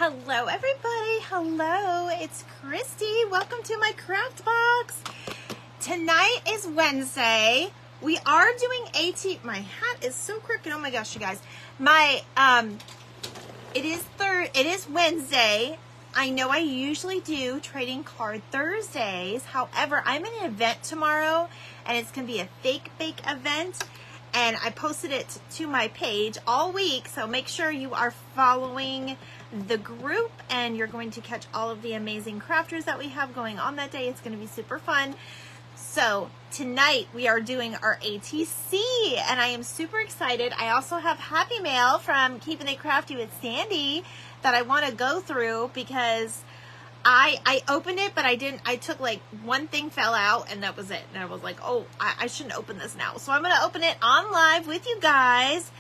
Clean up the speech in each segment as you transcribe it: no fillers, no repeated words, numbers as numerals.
Hello everybody, hello, it's Christy. Welcome to my craft box. Tonight is Wednesday. We are doing my hat is so crooked, oh my gosh, you guys. It is Wednesday. I know I usually do trading card Thursdays. However, I'm in an event tomorrow and it's gonna be a fake bake event. And I posted it to my page all week, so make sure you are following the group and you're going to catch all of the amazing crafters that we have going on that day. It's going to be super fun. So tonight we are doing our ATC and I am super excited. I also have Happy Mail from Keeping It Crafty with Sandy that I want to go through because I opened it, but I didn't. I took like one thing fell out and that was it. And I was like, oh, I shouldn't open this now. So I'm going to open it on live with you guys.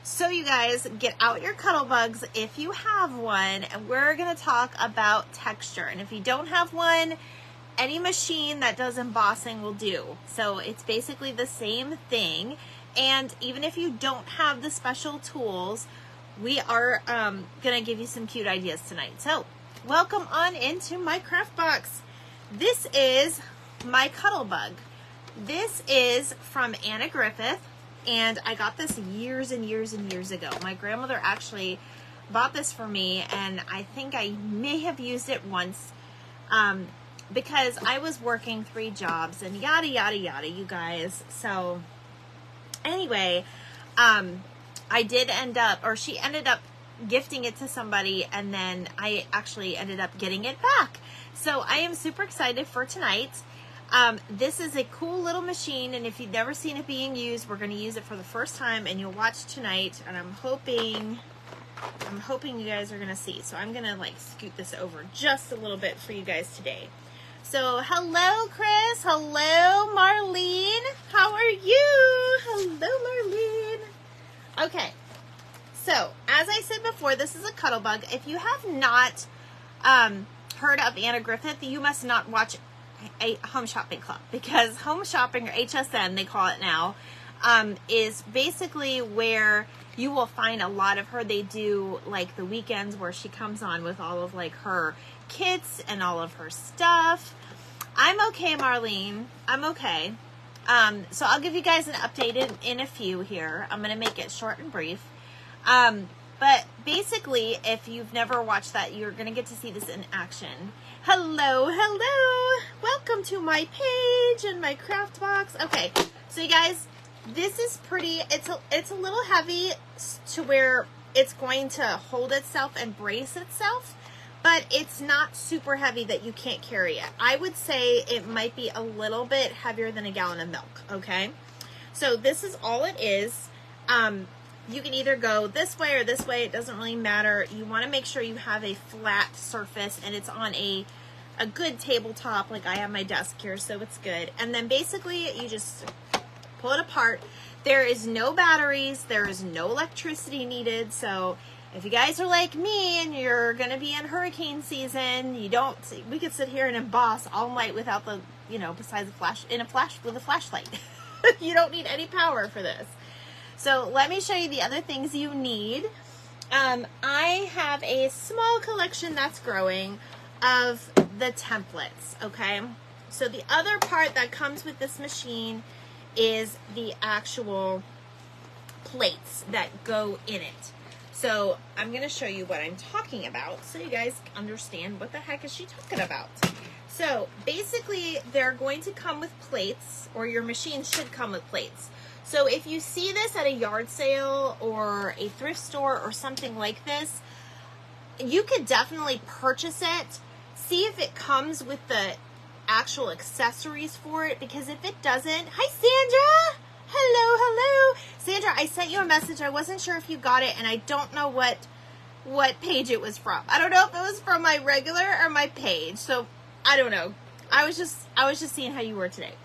So you guys get out your cuddle bugs if you have one. And we're going to talk about texture. And if you don't have one, any machine that does embossing will do. So it's basically the same thing. And even if you don't have the special tools, we are going to give you some cute ideas tonight. So welcome on into my craft box. This is my cuddle bug. This is from Anna Griffith, and I got this years and years and years ago. My grandmother actually bought this for me, and I think I may have used it once because I was working 3 jobs and yada, yada, yada, you guys. So anyway, I did end up, or she ended up gifting it to somebody, and then I actually ended up getting it back. So I am super excited for tonight. This is a cool little machine, and if you've never seen it being used, we're going to use it for the first time, and you'll watch tonight, and I'm hoping you guys are going to see. So I'm going to like scoot this over just a little bit for you guys today. So hello Chris, hello Marlene, how are you? Hello Marlene. Okay. So, as I said before, this is a cuddle bug. If you have not heard of Anna Griffith, you must not watch a Home Shopping Club, because Home Shopping, or HSN they call it now, is basically where you will find a lot of her. They do like the weekends where she comes on with all of like her kits and all of her stuff. I'm okay, Marlene. I'm okay. So I'll give you guys an update in a few here. I'm going to make it short and brief. But basically, if you've never watched that, you're going to get to see this in action. Hello, hello. Welcome to my page and my craft box. Okay. So you guys, this is pretty, it's a little heavy to where it's going to hold itself and brace itself, but it's not super heavy that you can't carry it. I would say it might be a little bit heavier than a gallon of milk. Okay. So this is all it is. You can either go this way or this way. It doesn't really matter. You want to make sure you have a flat surface and it's on a good tabletop, like I have my desk here, so it's good. And then basically you just pull it apart. There is no batteries. There is no electricity needed. So if you guys are like me and you're going to be in hurricane season, we could sit here and emboss all night without the, besides with a flashlight. You don't need any power for this. So let me show you the other things you need. I have a small collection that's growing of the templates, okay? So the other part that comes with this machine is the actual plates that go in it. So I'm going to show you what I'm talking about so you guys understand what the heck is she talking about. So basically they're going to come with plates, or your machine should come with plates. So if you see this at a yard sale or a thrift store or something like this, you could definitely purchase it. See if it comes with the actual accessories for it, because if it doesn't, hi Sandra! Hello. Sandra, I sent you a message. I wasn't sure if you got it, and I don't know what page it was from. I don't know if it was from my regular or my page. So I don't know. I was just seeing how you were today.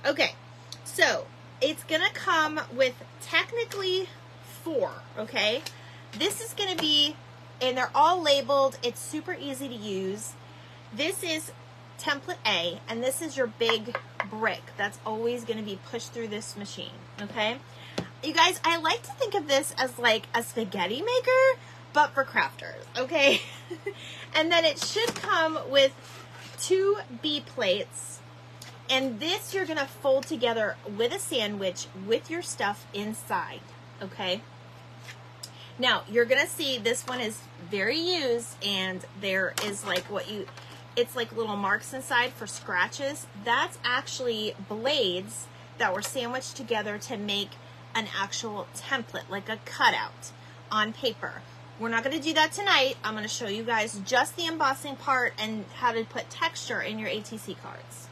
Okay. So it's going to come with technically 4, okay? This is going to be, and they're all labeled. It's super easy to use. This is template A, and this is your big brick that's always going to be pushed through this machine, okay? You guys, I like to think of this as like a spaghetti maker, but for crafters, okay? And then it should come with 2 B plates. And this you're going to fold together with a sandwich with your stuff inside, okay? Now, you're going to see this one is very used, and there is like it's like little marks inside for scratches. That's actually blades that were sandwiched together to make an actual template, like a cutout on paper. We're not going to do that tonight. I'm going to show you guys just the embossing part and how to put texture in your ATC cards.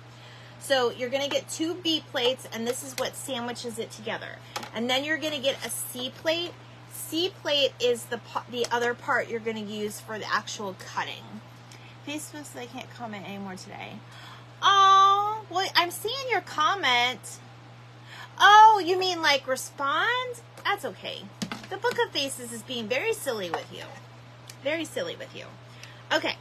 So you're going to get 2 B plates, and this is what sandwiches it together. And then you're going to get a C plate. C plate is the other part you're going to use for the actual cutting. Facebook said I can't comment anymore today. Oh, well, I'm seeing your comment. Oh, you mean like respond? That's okay. The Book of Faces is being very silly with you. Very silly with you. Okay,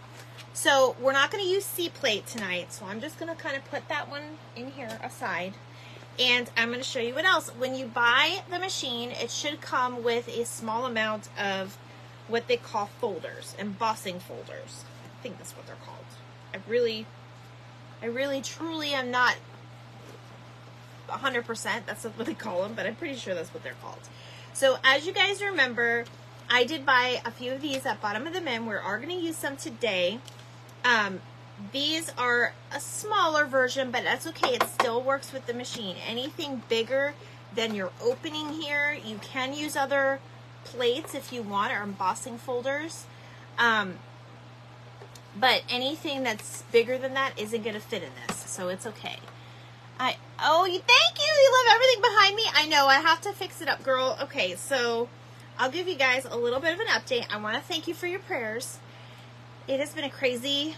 so we're not going to use C plate tonight, so I'm just going to kind of put that one in here aside. And I'm going to show you what else. When you buy the machine, it should come with a small amount of what they call folders, embossing folders. I think that's what they're called. I really, truly am not 100%. That's what they call them, but I'm pretty sure that's what they're called. So as you guys remember, I did buy a few of these at Bottom of the Bin. We are going to use some today. These are a smaller version, but that's okay. It still works with the machine. Anything bigger than your opening here, you can use other plates if you want, or embossing folders. But anything that's bigger than that isn't going to fit in this, so it's okay. Thank you. You love everything behind me. I know. I have to fix it up, girl. Okay, so I'll give you guys a little bit of an update. I want to thank you for your prayers. It has been a crazy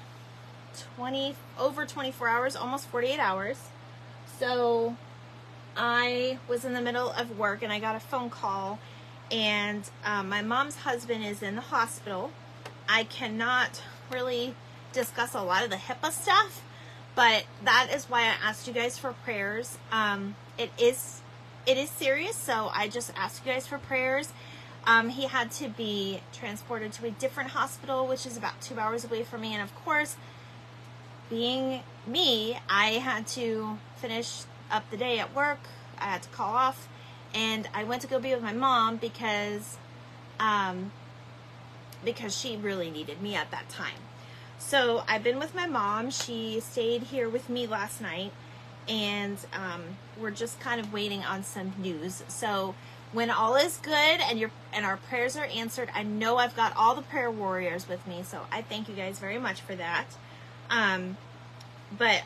over 24 hours, almost 48 hours. So I was in the middle of work, and I got a phone call, and my mom's husband is in the hospital. I cannot really discuss a lot of the HIPAA stuff, but that is why I asked you guys for prayers. It is serious, so I just asked you guys for prayers. He had to be transported to a different hospital, which is about 2 hours away from me, and of course, being me, I had to finish up the day at work. I had to call off, and I went to go be with my mom because she really needed me at that time. So I've been with my mom. She stayed here with me last night, and we're just kind of waiting on some news. So when all is good and our prayers are answered, I know I've got all the prayer warriors with me, so I thank you guys very much for that. But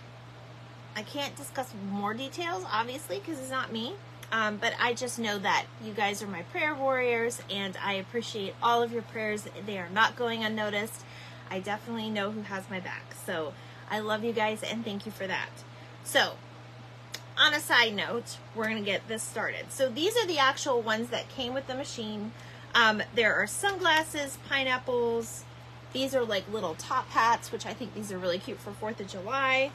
I can't discuss more details, obviously, because it's not me. But I just know that you guys are my prayer warriors, and I appreciate all of your prayers. They are not going unnoticed. I definitely know who has my back. So I love you guys, and thank you for that. So on a side note, we're going to get this started. So these are the actual ones that came with the machine. There are sunglasses, pineapples. These are like little top hats, which I think these are really cute for 4th of July.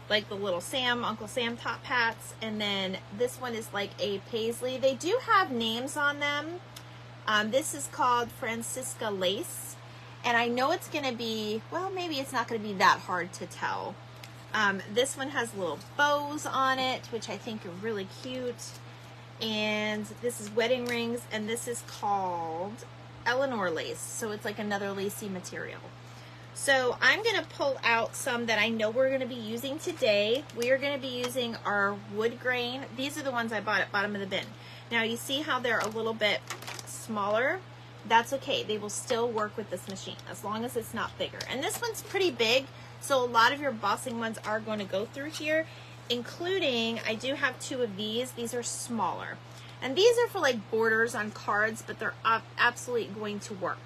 Like the little Uncle Sam top hats. And then this one is like a paisley. They do have names on them. This is called Francisca Lace. And I know it's going to be, well, maybe it's not going to be that hard to tell. This one has little bows on it, which I think are really cute. And this is wedding rings, and this is called Eleanor lace. So it's like another lacy material. So I'm going to pull out some that I know we're going to be using today. We are going to be using our wood grain. These are the ones I bought at Bottom of the Bin. Now you see how they're a little bit smaller? That's okay. They will still work with this machine as long as it's not bigger. And this one's pretty big, so a lot of your embossing ones are going to go through here, including, I do have 2 of these. These are smaller. And these are for like borders on cards, but they're absolutely going to work.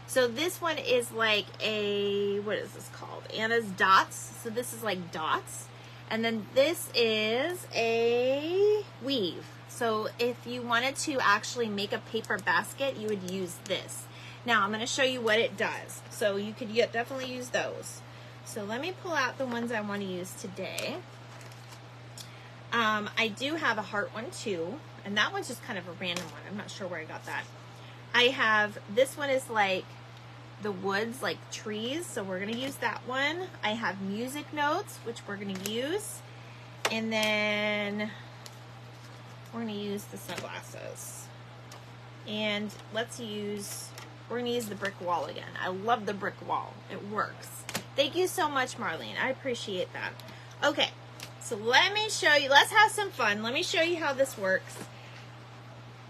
So this one is like a, what is this called? Anna's Dots. So this is like dots. And then this is a weave. So if you wanted to actually make a paper basket, you would use this. Now I'm going to show you what it does. So you could definitely use those. So let me pull out the ones I want to use today. I do have a heart one too. And that one's just kind of a random one. I'm not sure where I got that. I have, this one is like the woods, like trees, so we're gonna use that one. I have music notes, which we're gonna use. And then we're gonna use the sunglasses. And we're gonna use the brick wall again. I love the brick wall, it works. Thank you so much, Marlene, I appreciate that. Okay, so let me show you, let's have some fun. Let me show you how this works.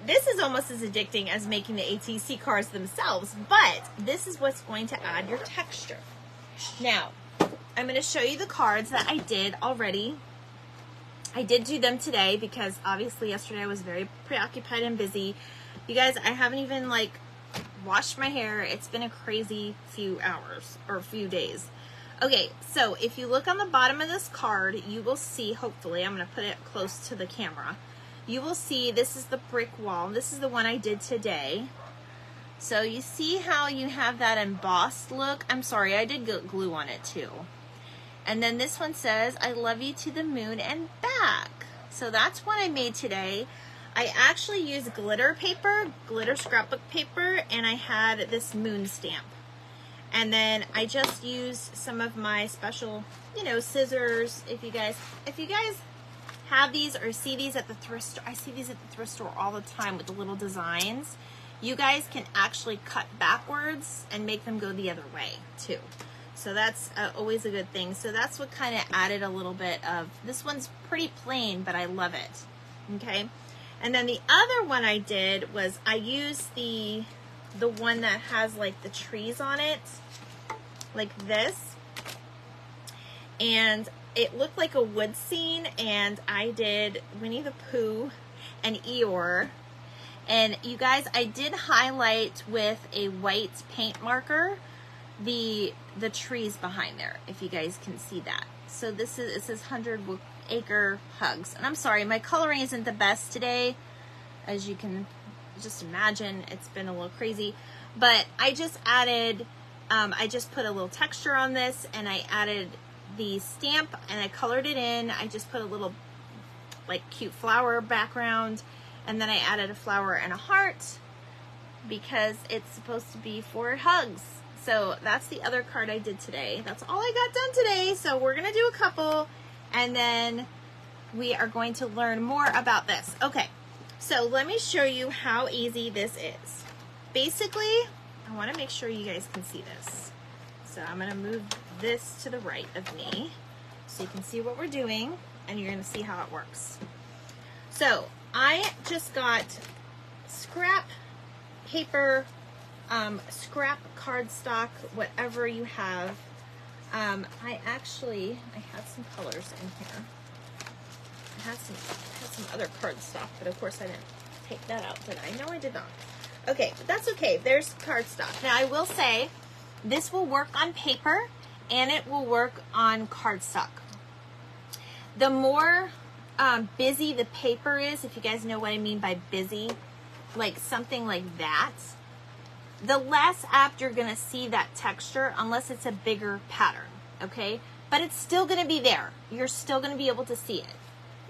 This is almost as addicting as making the ATC cards themselves, but this is what's going to add your texture. Now, I'm going to show you the cards that I did already. I did do them today because obviously yesterday I was very preoccupied and busy. You guys, I haven't even like washed my hair. It's been a crazy few hours or few days. Okay, so if you look on the bottom of this card, you will see, hopefully, I'm going to put it close to the camera. You will see this is the brick wall. This is the one I did today. So you see how you have that embossed look? I'm sorry, I did get glue on it too. And then this one says, I love you to the moon and back. So that's what I made today. I actually used glitter paper, glitter scrapbook paper, and I had this moon stamp. And then I just used some of my special, you know, scissors. If you guys have these or see these at the thrift store, I see these at the thrift store all the time with the little designs. You guys can actually cut backwards and make them go the other way too. So that's always a good thing. So that's what kind of added a little bit of, this one's pretty plain, but I love it. Okay. And then the other one I did was I used the one that has like the trees on it, like this. And it looked like a wood scene, and I did Winnie the Pooh and Eeyore. And you guys, I did highlight with a white paint marker the trees behind there, if you guys can see that. So this is, it says 100 Acre Hugs. And I'm sorry, my coloring isn't the best today. As you can just imagine, it's been a little crazy. But I just added, I just put a little texture on this, and I added the stamp and I colored it in. I just put a little like cute flower background, and then I added a flower and a heart because it's supposed to be for hugs. So that's the other card I did today. That's all I got done today. So we're gonna do a couple, and then we are going to learn more about this. Okay, so let me show you how easy this is. Basically, I want to make sure you guys can see this. So I'm gonna move this to the right of me so you can see what we're doing, and you're gonna see how it works. So I just got scrap paper, scrap cardstock, whatever you have. I had some colors in here. I had some other cardstock, but of course I didn't take that out, did I? No, I did not. Okay, but that's okay. There's cardstock. Now I will say this will work on paper and it will work on cardstock. The more busy the paper is, if you guys know what I mean by busy, like something like that, the less apt you're going to see that texture unless it's a bigger pattern, okay? But it's still going to be there. You're still going to be able to see it.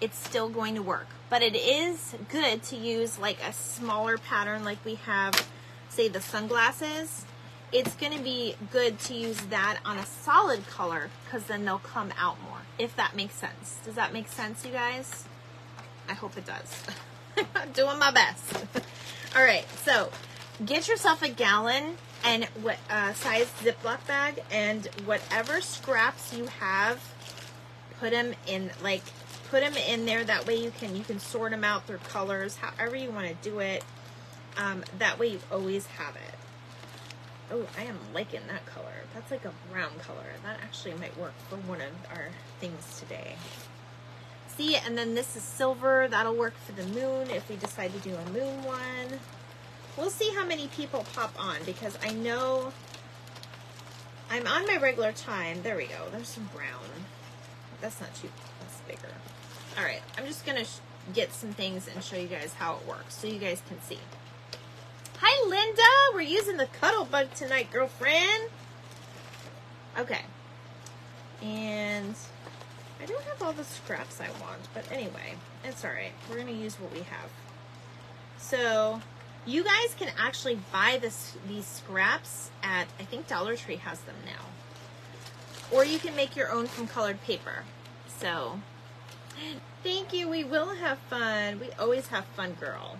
It's still going to work. But it is good to use like a smaller pattern like we have, say, the sunglasses. It's going to be good to use that on a solid color because then they'll come out more, if that makes sense. Does that make sense, you guys? I hope it does. I'm doing my best. All right, so get yourself a gallon and what size Ziploc bag, and whatever scraps you have, put them in there. That way you can sort them out through colors, however you want to do it. That way you always have it. Oh, I am liking that color. That's like a brown color. That actually might work for one of our things today. See, and then this is silver. That'll work for the moon if we decide to do a moon one. We'll see how many people pop on because I know I'm on my regular time. There we go. There's some brown. That's not too, that's bigger. All right, I'm just gonna get some things and show you guys how it works so you guys can see. Hi, Linda. We're using the Cuddle Bug tonight, girlfriend. Okay. And I don't have all the scraps I want, but anyway, it's all right. We're going to use what we have. So You guys can actually buy these scraps at, I think Dollar Tree has them now. Or you can make your own from colored paper. So, thank you. We will have fun. We always have fun, girl.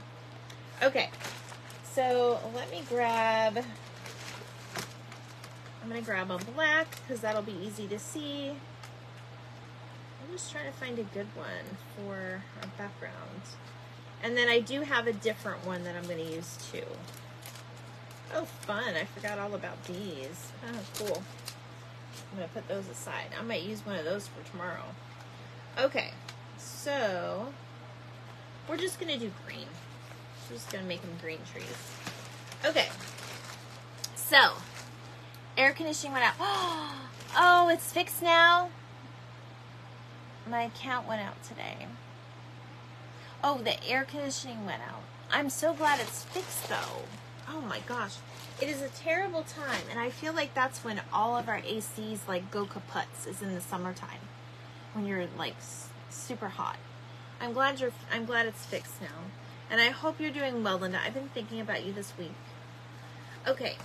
Okay. So, let me grab, I'm going to grab a black because that'll be easy to see. I'm just trying to find a good one for our background. And then I do have a different one that I'm going to use too. Oh, fun. I forgot all about these. Oh, cool. I'm going to put those aside. I might use one of those for tomorrow. Okay. So, we're just going to do green. We're just going to make them green trees. Okay. So, air conditioning went out. Oh, it's fixed now. My account went out today. Oh, the air conditioning went out. I'm so glad it's fixed, though. Oh, my gosh. It is a terrible time, and I feel like that's when all of our ACs, like, go kaputs, is in the summertime, when you're, like, super hot. I'm glad it's fixed now, and I hope you're doing well, Linda. I've been thinking about you this week. Okay,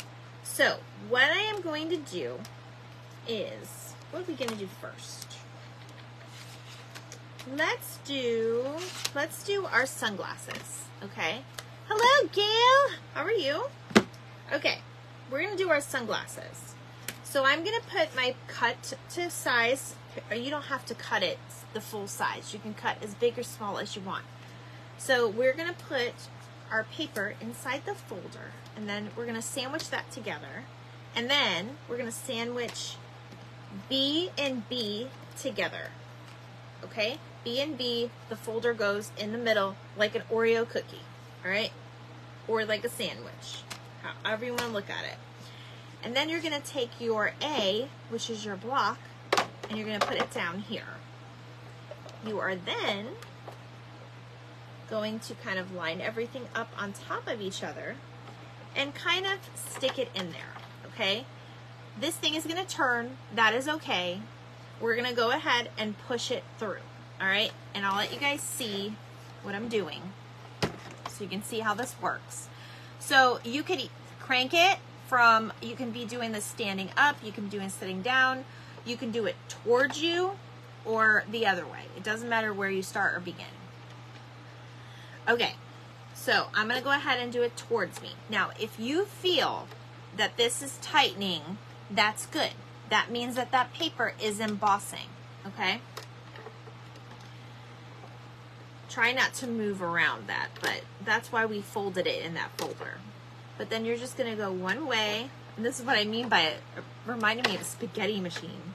so what I am going to do is, what are we going to do first? Let's do our sunglasses, okay? Hello, Gail. How are you? Okay, we're going to do our sunglasses. So I'm going to put my cut to size. You don't have to cut it the full size. You can cut as big or small as you want. So we're going to put our paper inside the folder, and then we're going to sandwich that together. And then we're going to sandwich B and B together. Okay? B and B, the folder goes in the middle like an Oreo cookie, all right? Or like a sandwich, however you want to look at it. And then you're going to take your A, which is your block, and you're going to put it down here. You are then going to kind of line everything up on top of each other and kind of stick it in there, okay? This thing is going to turn. That is okay. We're going to go ahead and push it through. All right, and I'll let you guys see what I'm doing so you can see how this works. So you could crank it from, you can be doing this standing up, you can do it sitting down, you can do it towards you or the other way. It doesn't matter where you start or begin. Okay, so I'm going to go ahead and do it towards me. Now, if you feel that this is tightening, that's good. That means that that paper is embossing, okay? Try not to move around that, but that's why we folded it in that folder. But then you're just going to go one way, and this is what I mean by it. It reminded me of a spaghetti machine.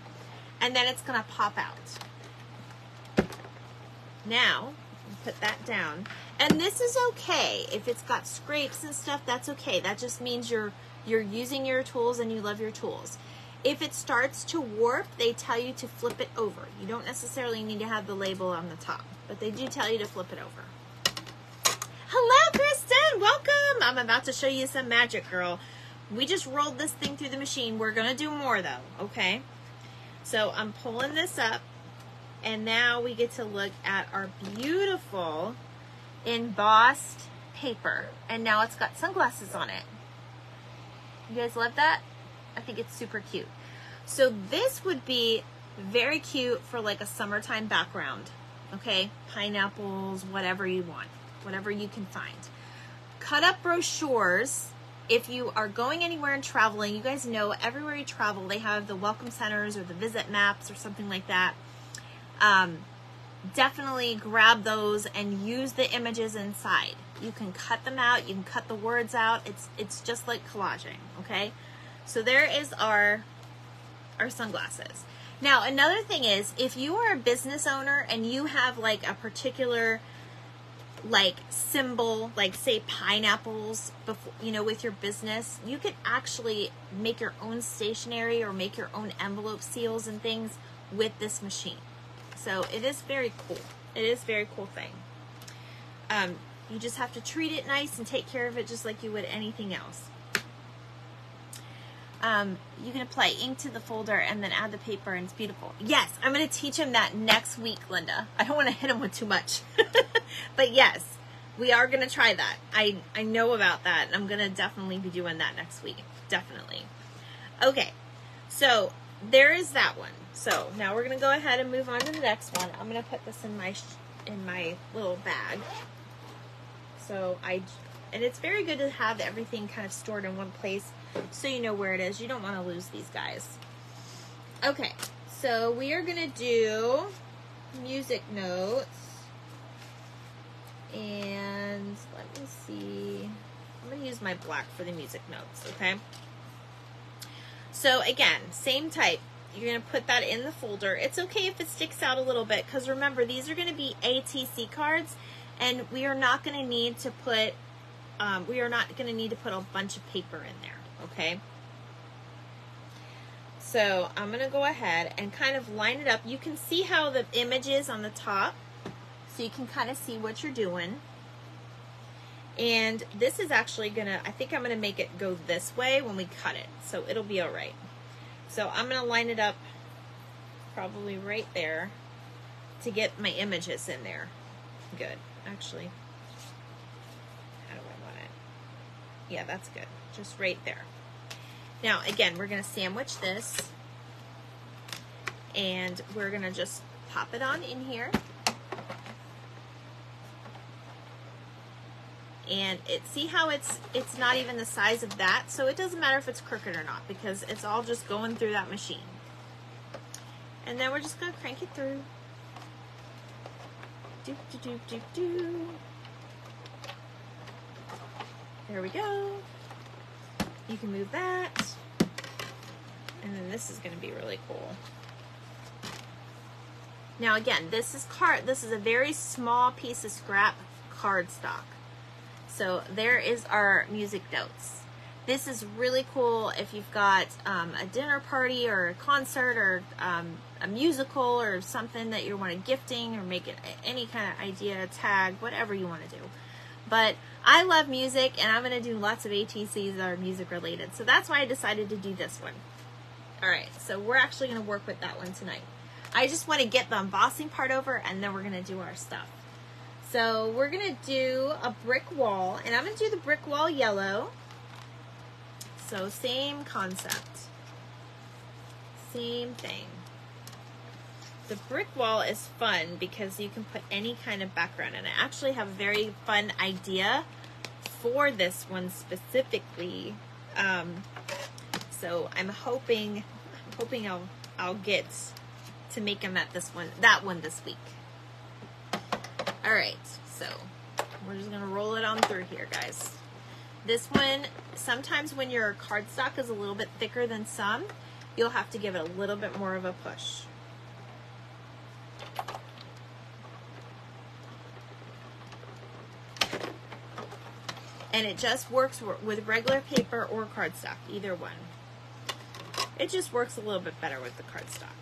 And then it's going to pop out. Now, put that down. And this is okay. If it's got scrapes and stuff, that's okay. That just means you're using your tools and you love your tools. If it starts to warp, they tell you to flip it over. You don't necessarily need to have the label on the top, but they do tell you to flip it over. Hello, Kristen. Welcome. I'm about to show you some magic, girl. We just rolled this thing through the machine. We're going to do more, though, okay? So I'm pulling this up, and now we get to look at our beautiful embossed paper. And now it's got sunglasses on it. You guys love that? I think it's super cute. So this would be very cute for like a summertime background, okay? Pineapples, whatever you want, whatever you can find. Cut up brochures. If you are going anywhere and traveling, you guys know everywhere you travel, they have the welcome centers or the visit maps or something like that. Definitely grab those and use the images inside. You can cut them out. You can cut the words out. It's just like collaging, okay? So there is our sunglasses. Now, another thing is, if you are a business owner and you have like a particular like symbol, like say pineapples, before, you know, with your business, you could actually make your own stationery or make your own envelope seals and things with this machine. So it is very cool. It is a very cool thing. You just have to treat it nice and take care of it just like you would anything else. You can apply ink to the folder and then add the paper, and it's beautiful. Yes, I'm going to teach him that next week, Linda. I don't want to hit him with too much. But yes, we are going to try that. I know about that, and I'm going to definitely be doing that next week. Definitely. Okay, so there is that one. So now we're going to go ahead and move on to the next one. I'm going to put this in my little bag. So and it's very good to have everything kind of stored in one place so you know where it is. You don't want to lose these guys. Okay, so we are going to do music notes. And let me see. I'm going to use my black for the music notes, okay? So again, same type. You're going to put that in the folder. It's okay if it sticks out a little bit, because remember, these are going to be ATC cards, and we are not going to need to put a bunch of paper in there, okay? So I'm going to go ahead and kind of line it up. You can see how the image is on the top, so you can kind of see what you're doing. And this is actually I think I'm going to make it go this way when we cut it, so it'll be all right. So I'm going to line it up probably right there to get my images in there. Good. Actually, how do I want it? Yeah, that's good. Just right there. Now, again, we're going to sandwich this, and we're going to just pop it on in here. And see how it's not even the size of that, so it doesn't matter if it's crooked or not, because it's all just going through that machine. And then we're just going to crank it through. Doop, doop, doop, doop, doop. There we go. You can move that. And then this is going to be really cool. Now again, this is a very small piece of scrap cardstock. So there is our music notes. This is really cool if you've got a dinner party or a concert or a musical or something that you want to gifting or make it any kind of idea, tag, whatever you want to do. But I love music, and I'm going to do lots of ATCs that are music related. So that's why I decided to do this one. All right, so we're actually going to work with that one tonight. I just want to get the embossing part over, and then we're going to do our stuff. So we're going to do a brick wall, and I'm going to do the brick wall yellow. So same concept. Same thing. The brick wall is fun because you can put any kind of background in it. I actually have a very fun idea for this one specifically. So I'm hoping I'll get to make them at that one this week. All right, so we're just gonna roll it on through here, guys. This one, sometimes when your cardstock is a little bit thicker than some, you'll have to give it a little bit more of a push. And it just works with regular paper or cardstock, either one. It just works a little bit better with the cardstock.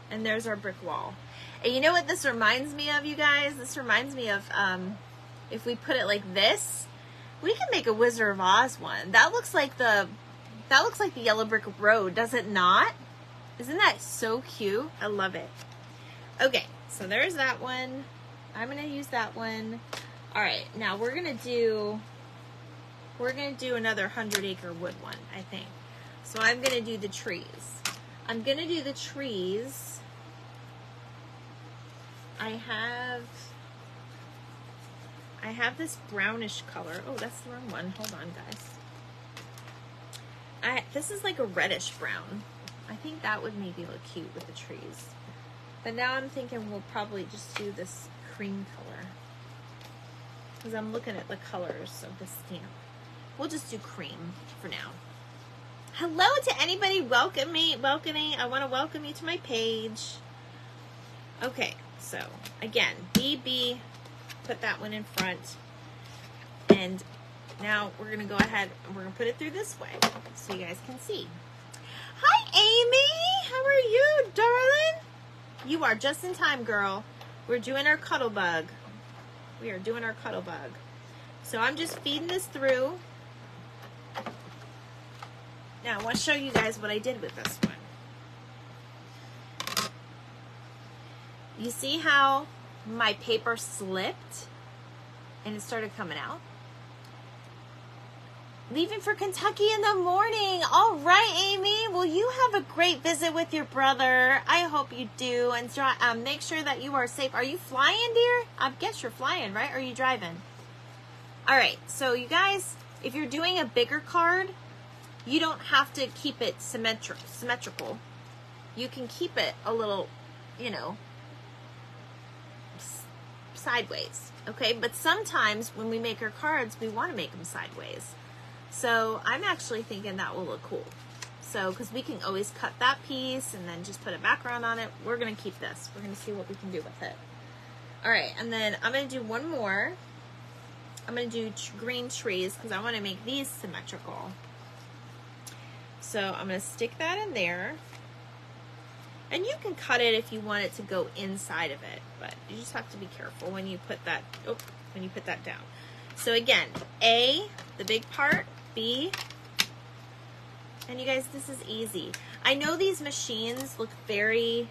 And there's our brick wall. And you know what this reminds me of, you guys? This reminds me of, if we put it like this, we can make a Wizard of Oz one. That looks like the yellow brick road, does it not? Isn't that so cute? I love it. Okay, so there's that one. I'm gonna use that one. All right, now we're gonna do another 100-acre wood one, I think. So I'm gonna do the trees. I'm gonna do the trees. I have this brownish color. Oh, that's the wrong one. Hold on, guys. This is like a reddish brown. I think that would maybe look cute with the trees. But now I'm thinking we'll probably just do this cream color, because I'm looking at the colors of the stamp. We'll just do cream for now. Hello to anybody welcoming. I want to welcome you to my page. Okay, so again, BB, put that one in front. And now we're going to go ahead and we're going to put it through this way so you guys can see. Hi, Amy. How are you, darling? You are just in time, girl. We're doing our cuddle bug. We are doing our cuddle bug. So I'm just feeding this through. Now I want to show you guys what I did with this one. You see how my paper slipped and it started coming out. Leaving for Kentucky in the morning. All right, Amy. Well, you have a great visit with your brother. I hope you do. And make sure that you are safe. Are you flying, dear? I guess you're flying, right? Or are you driving? All right. So, you guys, if you're doing a bigger card, you don't have to keep it symmetrical. You can keep it a little, you know, sideways. Okay? But sometimes when we make our cards, we want to make them sideways. So I'm actually thinking that will look cool. So, because we can always cut that piece and then just put a background on it. We're going to keep this. We're going to see what we can do with it. All right, and then I'm going to do one more. I'm going to do green trees because I want to make these symmetrical. So I'm going to stick that in there. And you can cut it if you want it to go inside of it, but you just have to be careful when you put that, when you put that down. So again, A, the big part, B, and you guys, this is easy. I know these machines look very,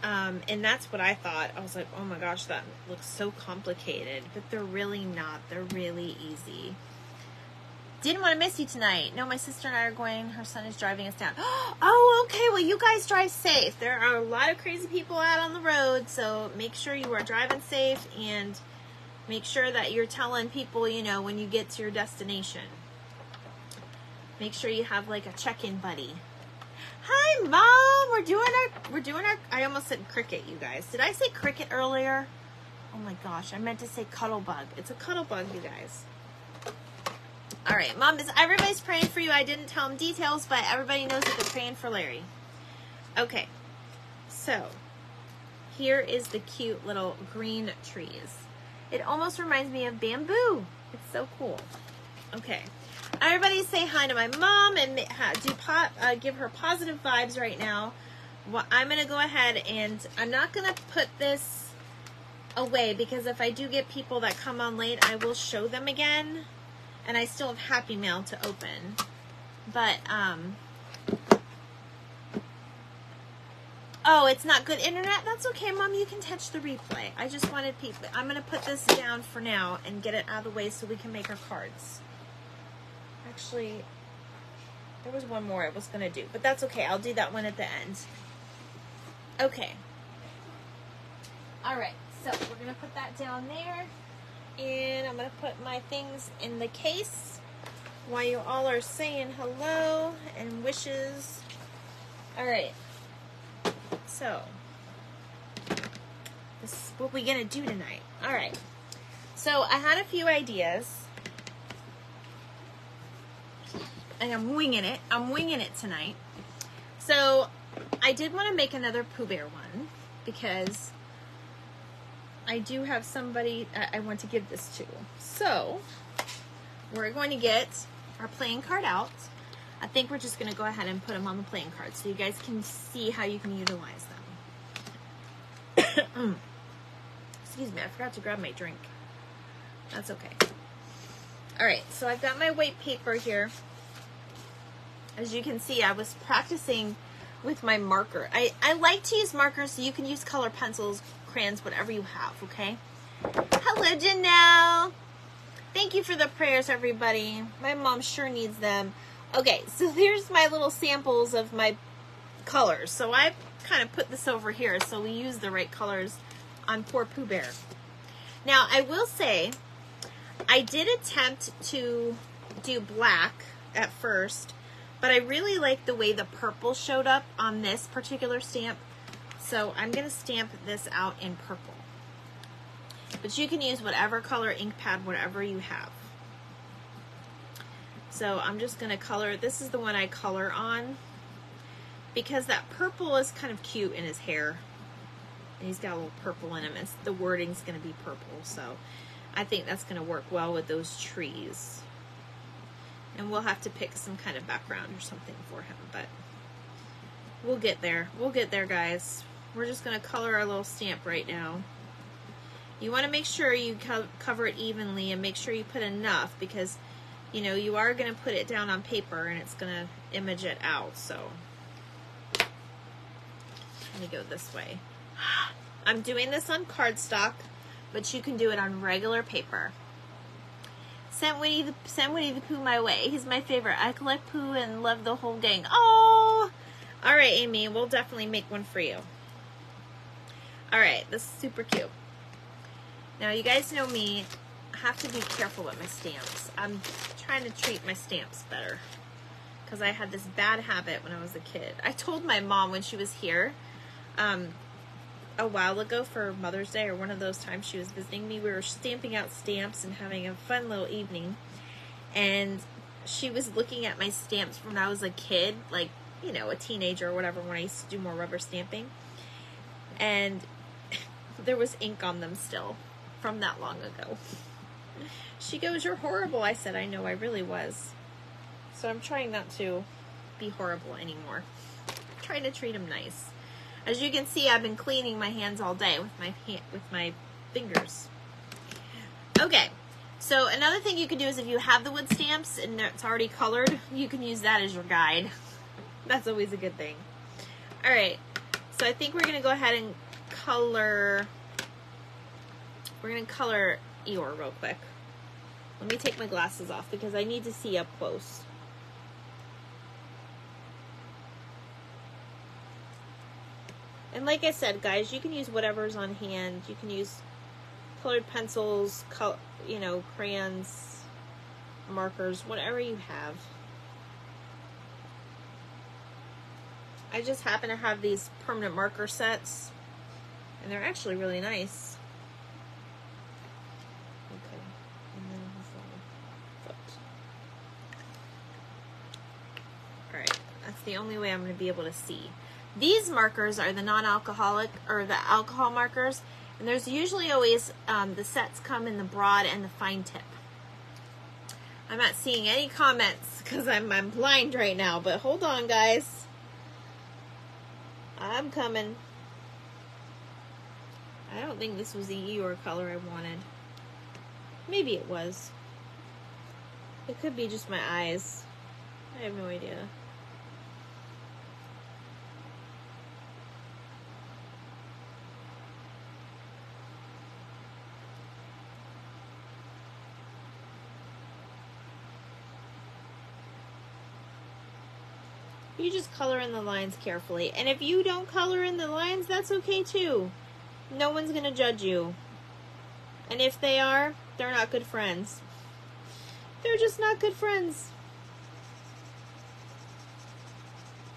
and that's what I thought. I was like, oh my gosh, that looks so complicated, but they're really not. They're really easy. Didn't want to miss you tonight. No, my sister and I are going. Her son is driving us down. Oh, okay. Well, you guys drive safe. There are a lot of crazy people out on the road, so make sure you are driving safe and make sure that you're telling people, you know, when you get to your destination. Make sure you have like a check-in buddy. Hi, Mom. We're doing our. I almost said cricket, you guys. Did I say cricket earlier? Oh my gosh, I meant to say cuddlebug. It's a cuddlebug, you guys. All right, Mom, everybody's praying for you. I didn't tell them details, but everybody knows that they're praying for Larry. Okay, so here is the cute little green trees. It almost reminds me of bamboo. It's so cool. Okay, everybody say hi to my mom and give her positive vibes right now. Well, I'm going to go ahead and I'm not going to put this away because if I do get people that come on late, I will show them again. And I still have Happy Mail to open. But, oh, it's not good internet? That's okay, Mom. You can touch the replay. I just wanted people. I'm going to put this down for now and get it out of the way so we can make our cards. Actually, there was one more I was going to do. But that's okay. I'll do that one at the end. Okay. All right. So, we're going to put that down there. And I'm going to put my things in the case while you all are saying hello and wishes. All right. So, this is what we're going to do tonight. All right. So, I had a few ideas. And I'm winging it. I'm winging it tonight. So, I did want to make another Pooh Bear one because I do have somebody I want to give this to. So, we're going to get our playing card out. I think we're just going to go ahead and put them on the playing card so you guys can see how you can utilize them. Excuse me, I forgot to grab my drink. That's okay. Alright, so I've got my white paper here. As you can see, I was practicing with my marker. I like to use markers so you can use color pencils, crayons, whatever you have, okay? Hello, Janelle. Thank you for the prayers, everybody. My mom sure needs them. Okay, so here's my little samples of my colors. So I kind of put this over here so we use the right colors on poor Pooh Bear. Now, I will say, I did attempt to do black at first, but I really like the way the purple showed up on this particular stamp. So I'm going to stamp this out in purple. But you can use whatever color ink pad, whatever you have. So I'm just going to color. This is the one I color on because that purple is kind of cute in his hair. And he's got a little purple in him. And the wording's going to be purple. So I think that's going to work well with those trees. And we'll have to pick some kind of background or something for him. But we'll get there. We'll get there, guys. We're just going to color our little stamp right now. You want to make sure you cover it evenly and make sure you put enough because, you know, you are going to put it down on paper and it's going to image it out. So, let me go this way. I'm doing this on cardstock, but you can do it on regular paper. Send Winnie the Pooh my way. He's my favorite. I collect Pooh and love the whole gang. Oh! All right, Amy, we'll definitely make one for you. All right, this is super cute. Now, you guys know me. I have to be careful with my stamps. I'm trying to treat my stamps better because I had this bad habit when I was a kid. I told my mom when she was here a while ago for Mother's Day, or one of those times she was visiting me, we were stamping out stamps and having a fun little evening. And she was looking at my stamps from when I was a kid, like, you know, a teenager or whatever, when I used to do more rubber stamping. And there was ink on them still from that long ago. She goes, "You're horrible." I said, "I know, I really was." So I'm trying not to be horrible anymore. I'm trying to treat them nice. As you can see, I've been cleaning my hands all day with my fingers. Okay, so another thing you can do is if you have the wood stamps and it's already colored, you can use that as your guide. That's always a good thing. All right, so I think we're gonna go ahead and color. We're gonna color Eeyore real quick. Let me take my glasses off because I need to see up close. And like I said, guys, you can use whatever's on hand. You can use colored pencils, you know, crayons, markers, whatever you have. I just happen to have these permanent marker sets, and they're actually really nice. Okay, and then his little foot. All right, that's the only way I'm going to be able to see. These markers are the non-alcoholic, or the alcohol markers, and there's usually always, the sets come in the broad and the fine tip. I'm not seeing any comments because I'm blind right now, but hold on, guys. I'm coming. I don't think this was the Eeyore color I wanted. Maybe it was. It could be just my eyes. I have no idea. You just color in the lines carefully. And if you don't color in the lines, that's okay too. No one's going to judge you. And if they are, they're not good friends. They're just not good friends.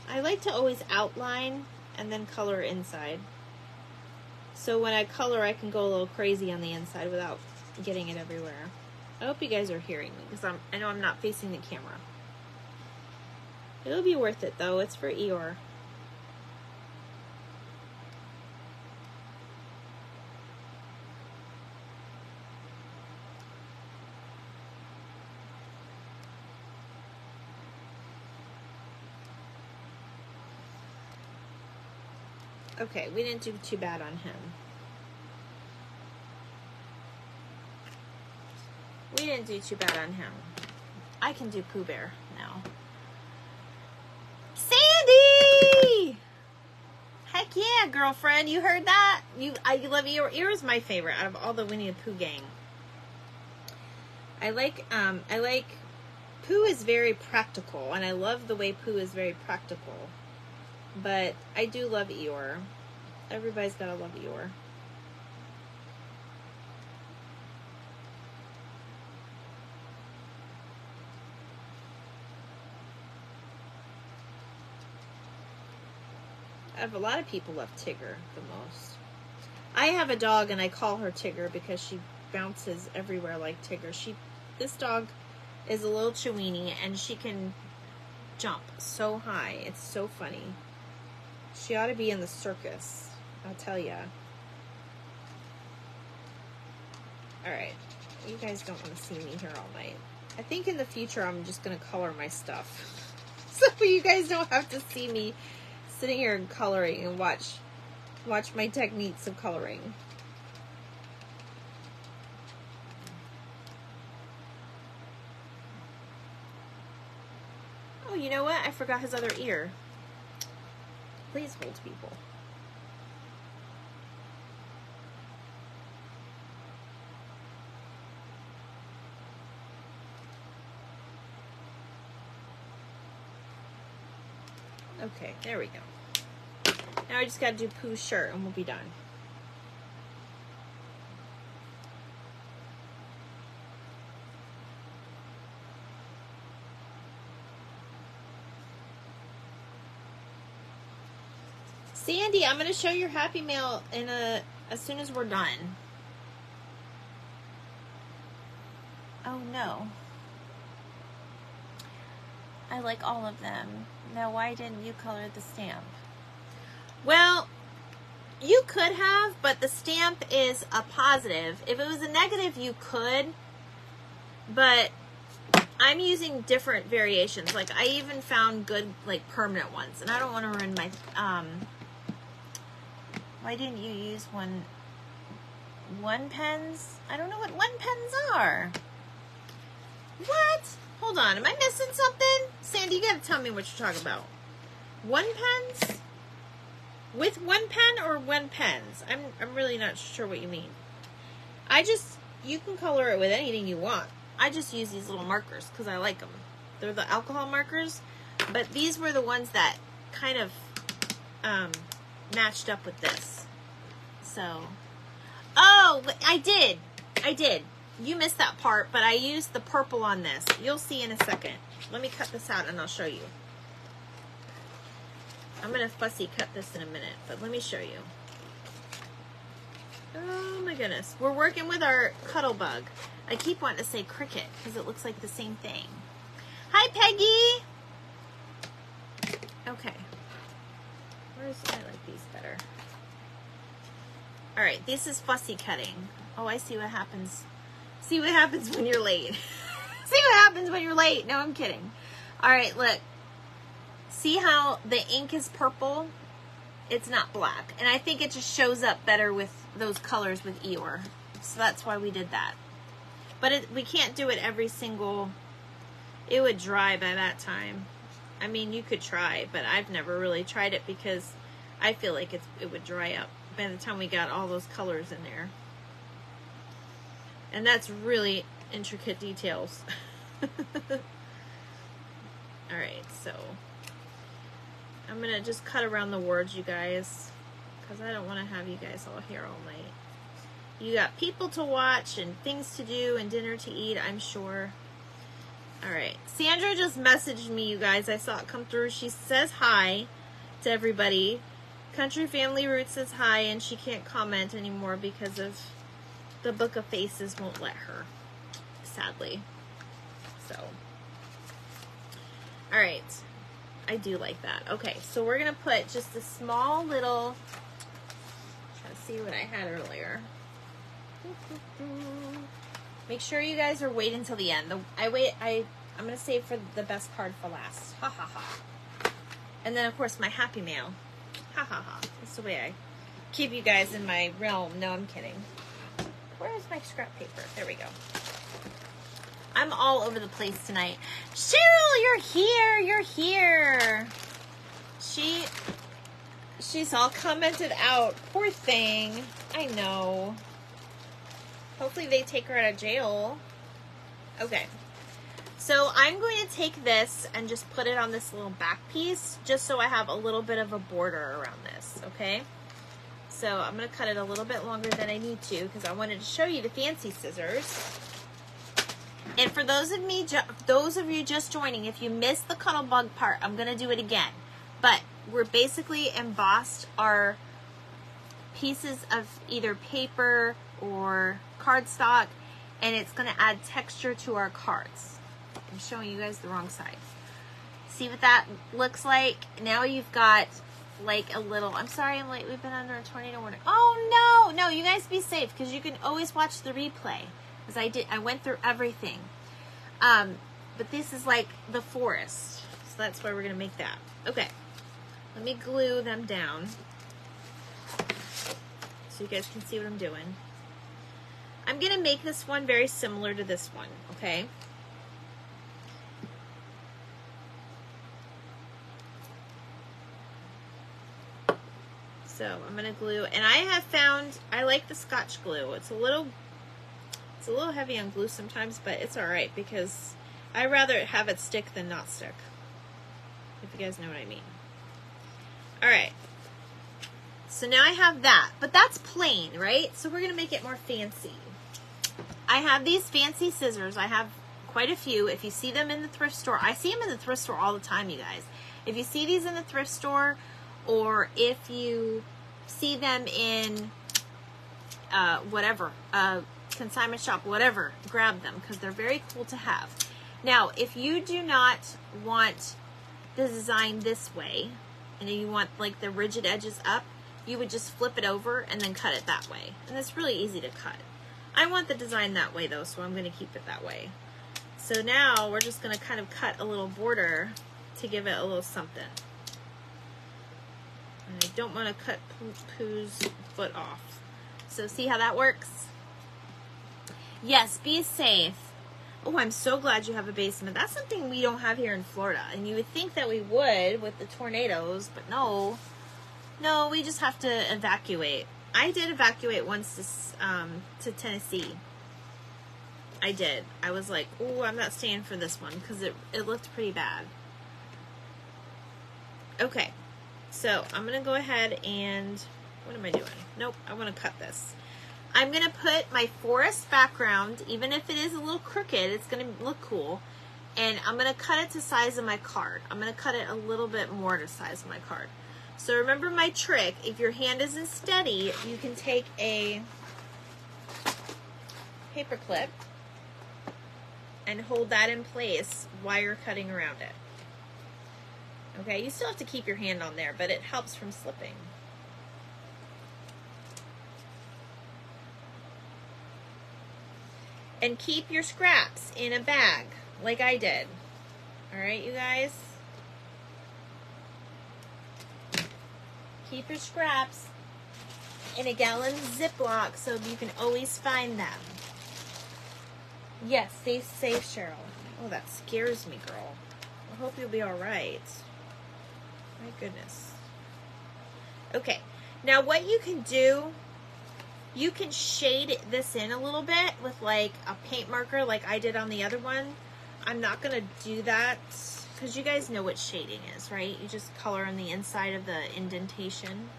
I like to always outline and then color inside. So when I color, I can go a little crazy on the inside without getting it everywhere. I hope you guys are hearing me because I know I'm not facing the camera. It'll be worth it though. It's for Eeyore. Okay, we didn't do too bad on him. We didn't do too bad on him. I can do Pooh Bear now. Sandy! Heck yeah, girlfriend. You heard that? I love Eeyore. Eeyore is my favorite out of all the Winnie the Pooh gang. I like Pooh is very practical, and I love the way Pooh is very practical. But I do love Eeyore. Everybody's gotta love Eeyore. A lot of people love Tigger the most. I have a dog and I call her Tigger because she bounces everywhere like Tigger. This dog is a little Chiweenie and she can jump so high. It's so funny. She ought to be in the circus, I'll tell ya. Alright, you guys don't want to see me here all night. I think in the future I'm just going to color my stuff. So you guys don't have to see me sitting here and coloring and watch my techniques of coloring. Oh, you know what? I forgot his other ear. Please hold, people. Okay, there we go. Now I just got to do Pooh's shirt and we'll be done. Sandy, I'm going to show your Happy Mail as soon as we're done. Oh no. I like all of them. Now why didn't you color the stamp? Well, you could have, but the stamp is a positive. If it was a negative, you could, but I'm using different variations. Like I even found good, like permanent ones, and I don't want to ruin my, why didn't you use one pens? I don't know what one pens are. What? Hold on, am I missing something? Sandy, you gotta tell me what you're talking about. One pens? With one pen or one pens? I'm really not sure what you mean. You can color it with anything you want. I just use these little markers because I like them. They're the alcohol markers, but these were the ones that kind of matched up with this. So, oh, I did. You missed that part, but I used the purple on this. You'll see in a second. Let me cut this out and I'll show you. I'm going to fussy cut this in a minute, but let me show you. Oh my goodness. We're working with our cuddle bug. I keep wanting to say cricket because it looks like the same thing. Hi, Peggy. Okay. I like these better. All right, this is fussy cutting. Oh, I see what happens. See what happens when you're late. See what happens when you're late. No, I'm kidding. All right, look. See how the ink is purple? It's not black. And I think it just shows up better with those colors with Eeyore. So that's why we did that. But we can't do it every single... It would dry by that time. I mean, you could try, but I've never really tried it because I feel like it would dry up by the time we got all those colors in there. And that's really intricate details. Alright, so I'm going to just cut around the words, you guys, because I don't want to have you guys all here all night. You got people to watch and things to do and dinner to eat, I'm sure. Alright, Sandra just messaged me, you guys. I saw it come through. She says hi to everybody. Country Family Roots says hi, and she can't comment anymore because of the Book of Faces won't let her, sadly. So, all right, I do like that. Okay, so we're gonna put just a small little. Try to see what I had earlier. Make sure you guys are waiting until the end. I'm gonna save for the best card for last. Ha ha ha. And then of course my Happy Mail. Ha ha ha. That's the way I keep you guys in my realm. No, I'm kidding. Where is my scrap paper? There we go. I'm all over the place tonight. Cheryl, you're here. You're here. She's all commented out. Poor thing. I know. Hopefully they take her out of jail. Okay. So I'm going to take this and just put it on this little back piece just so I have a little bit of a border around this, okay? So I'm going to cut it a little bit longer than I need to because I wanted to show you the fancy scissors. And for those of you just joining, if you missed the cuddle bug part, I'm going to do it again. But we're basically embossed our pieces of either paper or cardstock, and it's going to add texture to our cards. I'm showing you guys the wrong side. See what that looks like? Now you've got like a little, I'm sorry I'm late, we've been under a tornado warning. Oh no, you guys be safe because you can always watch the replay because I went through everything. But this is like the forest, so that's why we're gonna make that. Okay, let me glue them down so you guys can see what I'm doing. I'm gonna make this one very similar to this one, okay? So I'm gonna glue, and I like the Scotch glue. It's a little heavy on glue sometimes, but it's all right because I rather have it stick than not stick. If you guys know what I mean. All right. So now I have that, but that's plain, right? So we're going to make it more fancy. I have these fancy scissors. I have quite a few. If you see them in the thrift store, I see them in the thrift store all the time, you guys. If you see these in the thrift store, or if you see them in whatever, consignment shop, whatever, grab them because they're very cool to have. Now, if you do not want the design this way, and you want like the rigid edges up, you would just flip it over and then cut it that way. And it's really easy to cut. I want the design that way though, so I'm going to keep it that way. So now we're just going to kind of cut a little border to give it a little something. And I don't want to cut Pooh's foot off. So see how that works? Yes, be safe. Oh, I'm so glad you have a basement. That's something we don't have here in Florida. And you would think that we would with the tornadoes, but no. No, we just have to evacuate. I did evacuate once to Tennessee. I did. I was like, oh, I'm not staying for this one because it looked pretty bad. Okay, so I'm going to go ahead and, what am I doing? Nope, I want to cut this. I'm going to put my forest background, even if it is a little crooked, it's going to look cool. And I'm going to cut it to the size of my card. I'm going to cut it a little bit more to the size of my card. So remember my trick, if your hand isn't steady, you can take a paper clip and hold that in place while you're cutting around it. Okay, you still have to keep your hand on there, but it helps from slipping. And keep your scraps in a bag, like I did. All right, you guys? Keep your scraps in a gallon Ziploc so you can always find them. Yes, stay safe, Cheryl. Oh, that scares me, girl. I hope you'll be all right. My goodness. Okay, now what you can do, you can shade this in a little bit with like a paint marker like I did on the other one. I'm not going to do that because you guys know what shading is, right? You just color on the inside of the indentation.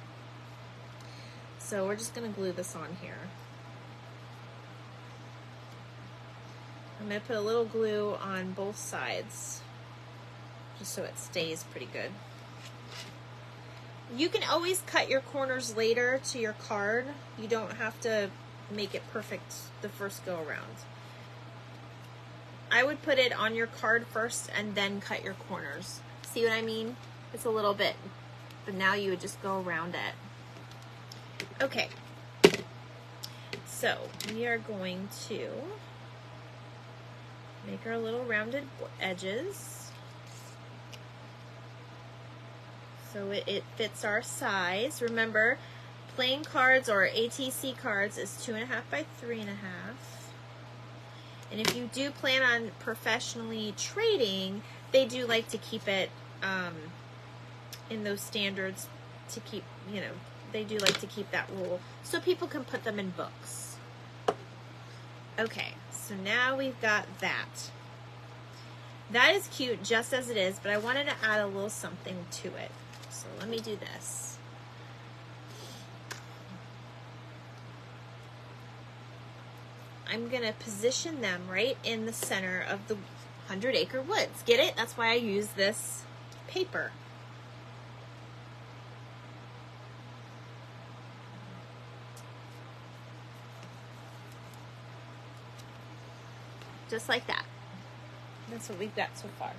So we're just going to glue this on here. I'm going to put a little glue on both sides just so it stays pretty good. You can always cut your corners later to your card. You don't have to make it perfect the first go around. I would put it on your card first and then cut your corners. See what I mean? It's a little bit, but now you would just go around it. Okay, so we are going to make our little rounded edges so it fits our size. Remember, playing cards or ATC cards is 2.5 by 3.5. And if you do plan on professionally trading, they do like to keep it in those standards to keep, you know, they do like to keep that rule so people can put them in books. Okay, so now we've got that. That is cute just as it is, but I wanted to add a little something to it. So let me do this. I'm going to position them right in the center of the 100-acre woods. Get it? That's why I use this paper. Just like that. That's what we've got so far.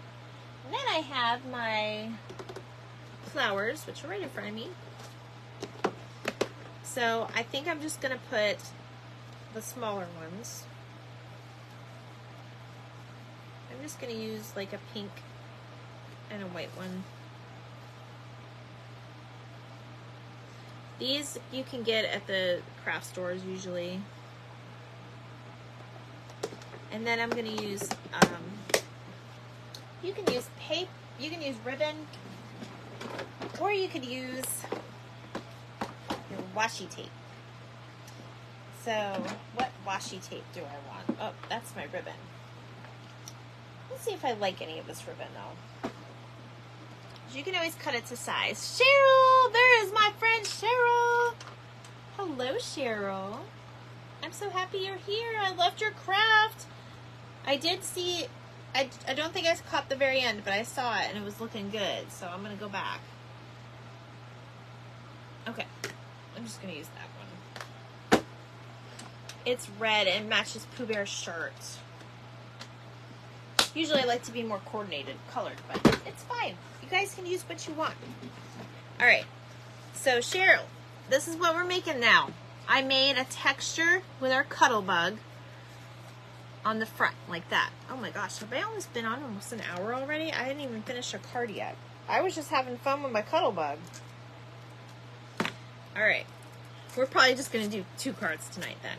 And then I have my flowers, which are right in front of me. So I think I'm just going to put the smaller ones. I'm just going to use like a pink and a white one. These you can get at the craft stores usually. And then I'm going to use, you can use paper, you can use ribbon, or you could use your washi tape. So, what washi tape do I want? Oh, that's my ribbon. Let's see if I like any of this ribbon, though. You can always cut it to size. Cheryl! There is my friend Cheryl! Hello, Cheryl. I'm so happy you're here. I loved your craft. I did see, I don't think I caught the very end, but I saw it and it was looking good. So I'm going to go back. Okay. I'm just going to use that one. It's red and matches Pooh Bear's shirt. Usually I like to be more coordinated colored, but it's fine. You guys can use what you want. All right. So Cheryl, this is what we're making now. I made a texture with our cuddle bug on the front like that. Oh my gosh, have I almost been on almost an hour already? I didn't even finish a card yet. I was just having fun with my cuddle bug. All right. We're probably just going to do 2 cards tonight then.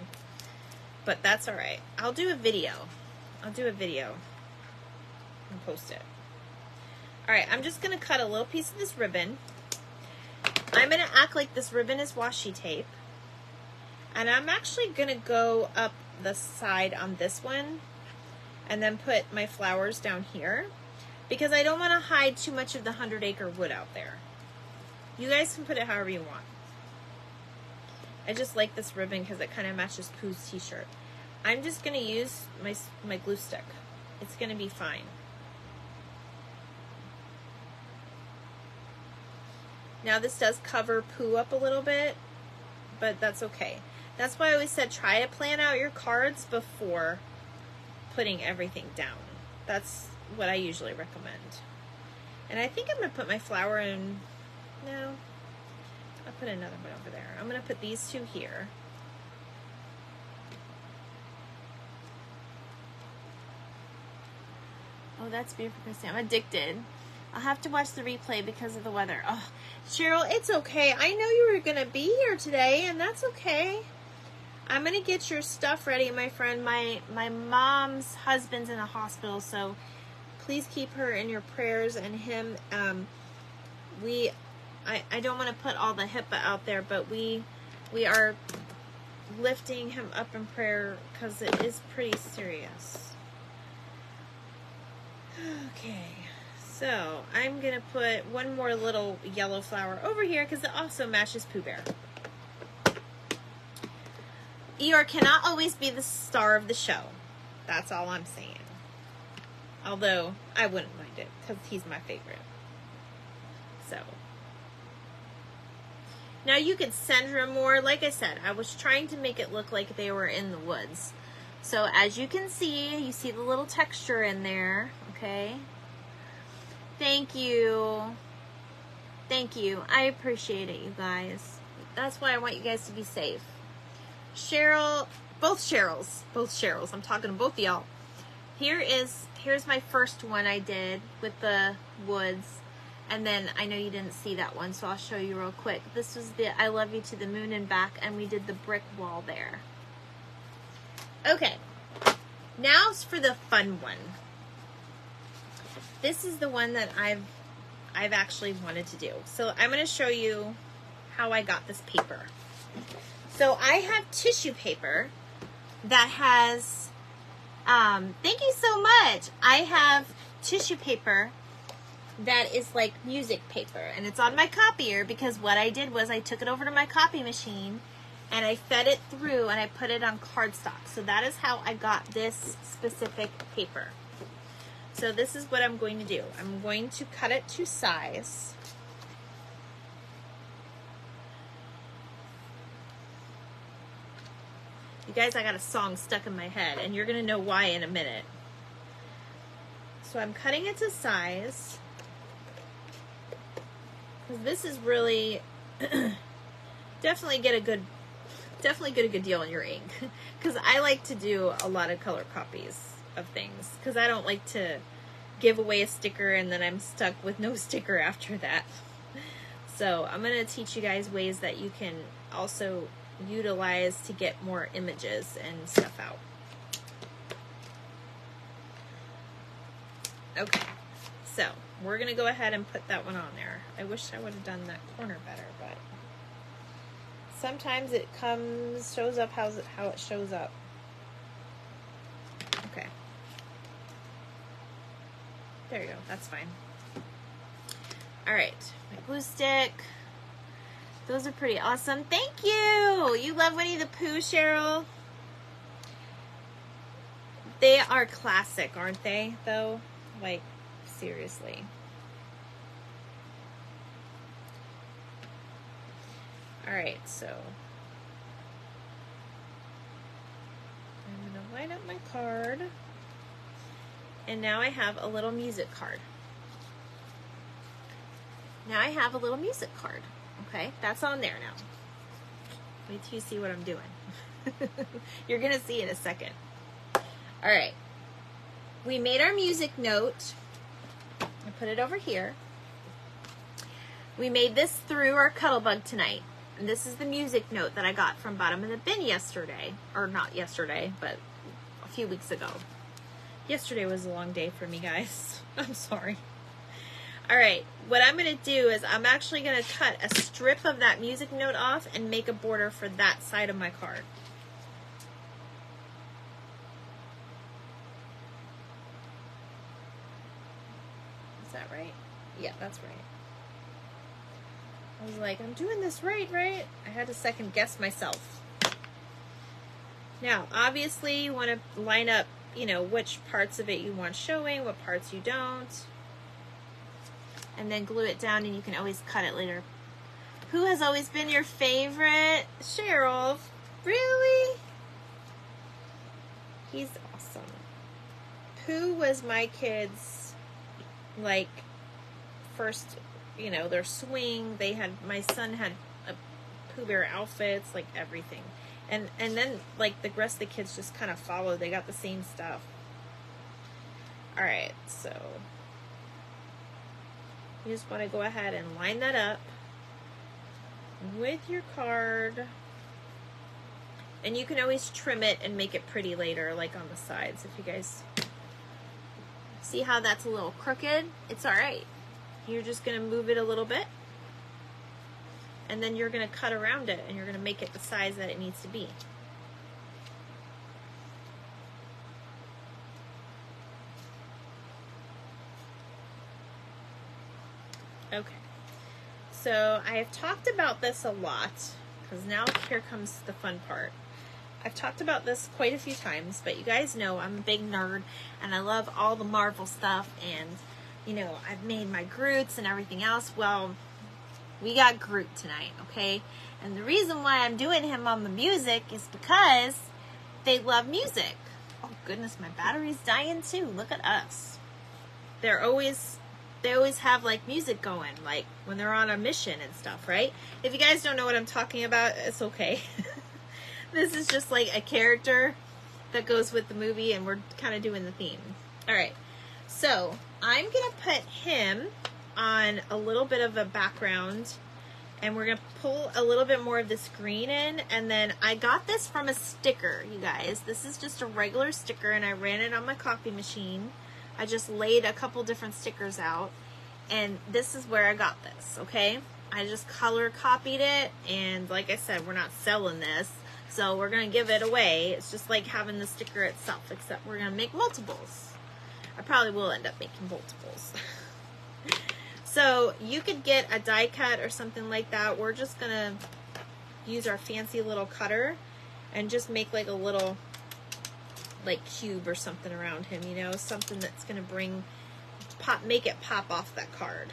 But that's all right. I'll do a video. And post it. All right, I'm just going to cut a little piece of this ribbon. I'm going to act like this ribbon is washi tape. And I'm actually going to go up the side on this one and then put my flowers down here because I don't want to hide too much of the 100-acre wood out there. You guys can put it however you want. I just like this ribbon because it kind of matches Pooh's t-shirt. I'm just going to use my glue stick. It's going to be fine. Now this does cover Pooh up a little bit, but that's okay. That's why I always said try to plan out your cards before putting everything down. That's what I usually recommend. And I think I'm going to put my flower in, no, I'll put another one over there. I'm going to put these 2 here. Oh, that's beautiful, Christy. I'm addicted. I'll have to watch the replay because of the weather. Oh, Cheryl, it's okay. I know you were going to be here today, and that's okay. I'm going to get your stuff ready, my friend. My mom's husband's in the hospital, so please keep her in your prayers and him. I don't want to put all the HIPAA out there, but we are lifting him up in prayer because it is pretty serious. Okay, so I'm going to put one more little yellow flower over here because it also matches Pooh Bear. Eeyore cannot always be the star of the show. That's all I'm saying. Although, I wouldn't mind it because he's my favorite. So. Now you could center them more. Like I said, I was trying to make it look like they were in the woods. So as you can see, you see the little texture in there. Okay. Thank you. Thank you. I appreciate it, you guys. That's why I want you guys to be safe. Cheryl, both Cheryls. I'm talking to both of y'all. Here's my first one I did with the woods. And then I know you didn't see that one, so I'll show you real quick. This was the I Love You to the Moon and Back, and we did the brick wall there. Okay. Now for the fun one. This is the one that I've actually wanted to do. So I'm going to show you how I got this paper. So I have tissue paper that has, thank you so much. I have tissue paper that is like music paper, and it's on my copier because what I did was I took it over to my copy machine and I fed it through and I put it on cardstock. So that is how I got this specific paper. So this is what I'm going to do. I'm going to cut it to size. You guys, I got a song stuck in my head, and you're going to know why in a minute. So I'm cutting it to size. Because this is really, definitely get a good deal on your ink. Because I like to do a lot of color copies of things. Because I don't like to give away a sticker and then I'm stuck with no sticker after that. So I'm going to teach you guys ways that you can also utilize to get more images and stuff out. Okay, so we're going to go ahead and put that one on there. I wish I would have done that corner better, but sometimes it shows up how it shows up. Okay. There you go, that's fine. All right, my glue stick. Those are pretty awesome. Thank you. You love Winnie the Pooh, Cheryl? They are classic, aren't they, though? Like, seriously. All right, so I'm going to line up my card. And now I have a little music card. Now I have a little music card. Okay, that's on there now. Wait till you see what I'm doing. You're going to see in a second. All right. We made our music note. I put it over here. We made this through our Cuttlebug tonight. And this is the music note that I got from Bottom of the Bin yesterday. Or not yesterday, but a few weeks ago. Yesterday was a long day for me, guys. I'm sorry. All right, what I'm going to do is I'm actually going to cut a strip of that music note off and make a border for that side of my card. Is that right? Yeah, that's right. I was like, I'm doing this right? I had to second guess myself. Now, obviously, you want to line up, you know, which parts of it you want showing, what parts you don't. And then glue it down, and you can always cut it later. Who has always been your favorite? Cheryl. Really? He's awesome. Pooh was my kids, like, first, you know, their swing. They had, my son had a Pooh Bear outfits, like everything. And then, like, the rest of the kids just kind of followed. They got the same stuff. All right, so you just want to go ahead and line that up with your card. And you can always trim it and make it pretty later, like on the sides. If you guys see how that's a little crooked, it's all right. You're just going to move it a little bit. And then you're going to cut around it, and you're going to make it the size that it needs to be. Okay. So I have talked about this a lot, because now here comes the fun part. I've talked about this quite a few times, but you guys know I'm a big nerd, and I love all the Marvel stuff, and, you know, I've made my Groots and everything else. Well, we got Groot tonight, okay? And the reason why I'm doing him on the music is because they love music. Oh, goodness, my battery's dying too. Look at us. They always have, like, music going, like, when they're on a mission and stuff, right? If you guys don't know what I'm talking about, it's okay. This is just, like, a character that goes with the movie, and we're kind of doing the theme. All right. So, I'm going to put him on a little bit of a background, and we're going to pull a little bit more of this green in, and then I got this from a sticker, you guys. This is just a regular sticker, and I ran it on my copy machine. I just laid a couple different stickers out, and this is where I got this, okay? I just color copied it, and like I said, we're not selling this, so we're going to give it away. It's just like having the sticker itself, except we're going to make multiples. I probably will end up making multiples. So you could get a die cut or something like that. We're just going to use our fancy little cutter and just make like a little, like, cube or something around him, you know, something that's going to make it pop off that card.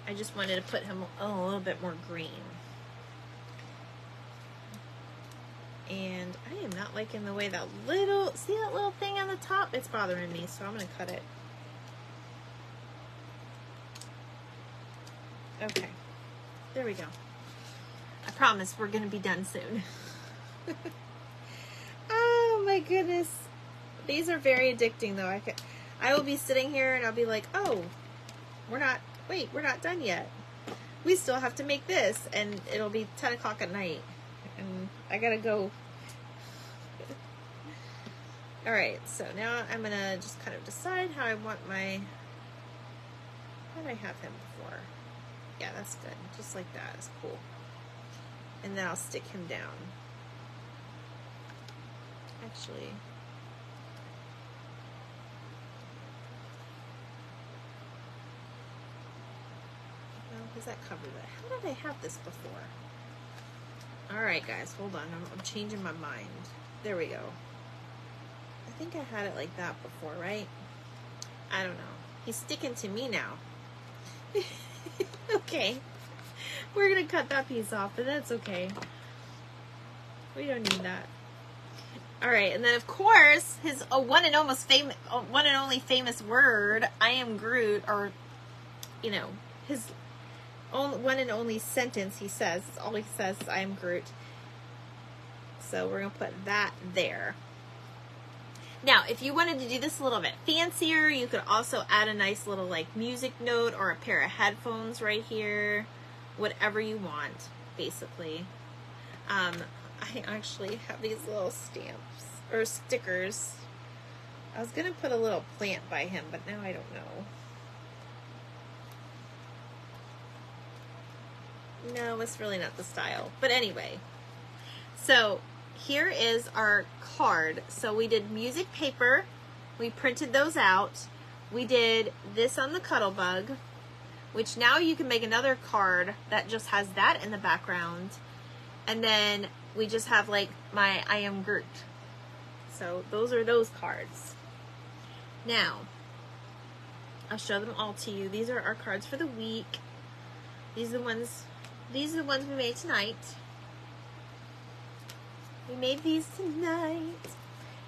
I just wanted to put him a little bit more green. And I am not liking the way see that little thing on the top? It's bothering me, so I'm going to cut it. Okay, there we go. I promise we're going to be done soon. Oh my goodness. These are very addicting though. I will be sitting here and I'll be like, oh, we're not done yet. We still have to make this, and it'll be 10 o'clock at night. And I gotta go. All right, so now I'm gonna just kind of decide how I want my, how did I have him before? Yeah, that's good. Just like that is cool. And then I'll stick him down. actually. No, because that covered it. How did I have this before? Alright guys, hold on. I'm changing my mind. There we go. I think I had it like that before, right? I don't know. He's sticking to me now. Okay. We're going to cut that piece off, but that's okay. We don't need that. Alright, and then of course, his one and only famous word, I am Groot, or, you know, his one and only sentence he says, all he says is, I am Groot. So we're going to put that there. Now, if you wanted to do this a little bit fancier, you could also add a nice little like music note or a pair of headphones right here. Whatever you want, basically. I actually have these little stamps or stickers. I was going to put a little plant by him, but now I don't know. No, it's really not the style. But anyway, so here is our card. So we did music paper. We printed those out. We did this on the Cuttlebug, which now you can make another card that just has that in the background. And then we just have like my I am Groot. So those are those cards. Now, I'll show them all to you. These are our cards for the week. These are the ones we made tonight. We made these tonight.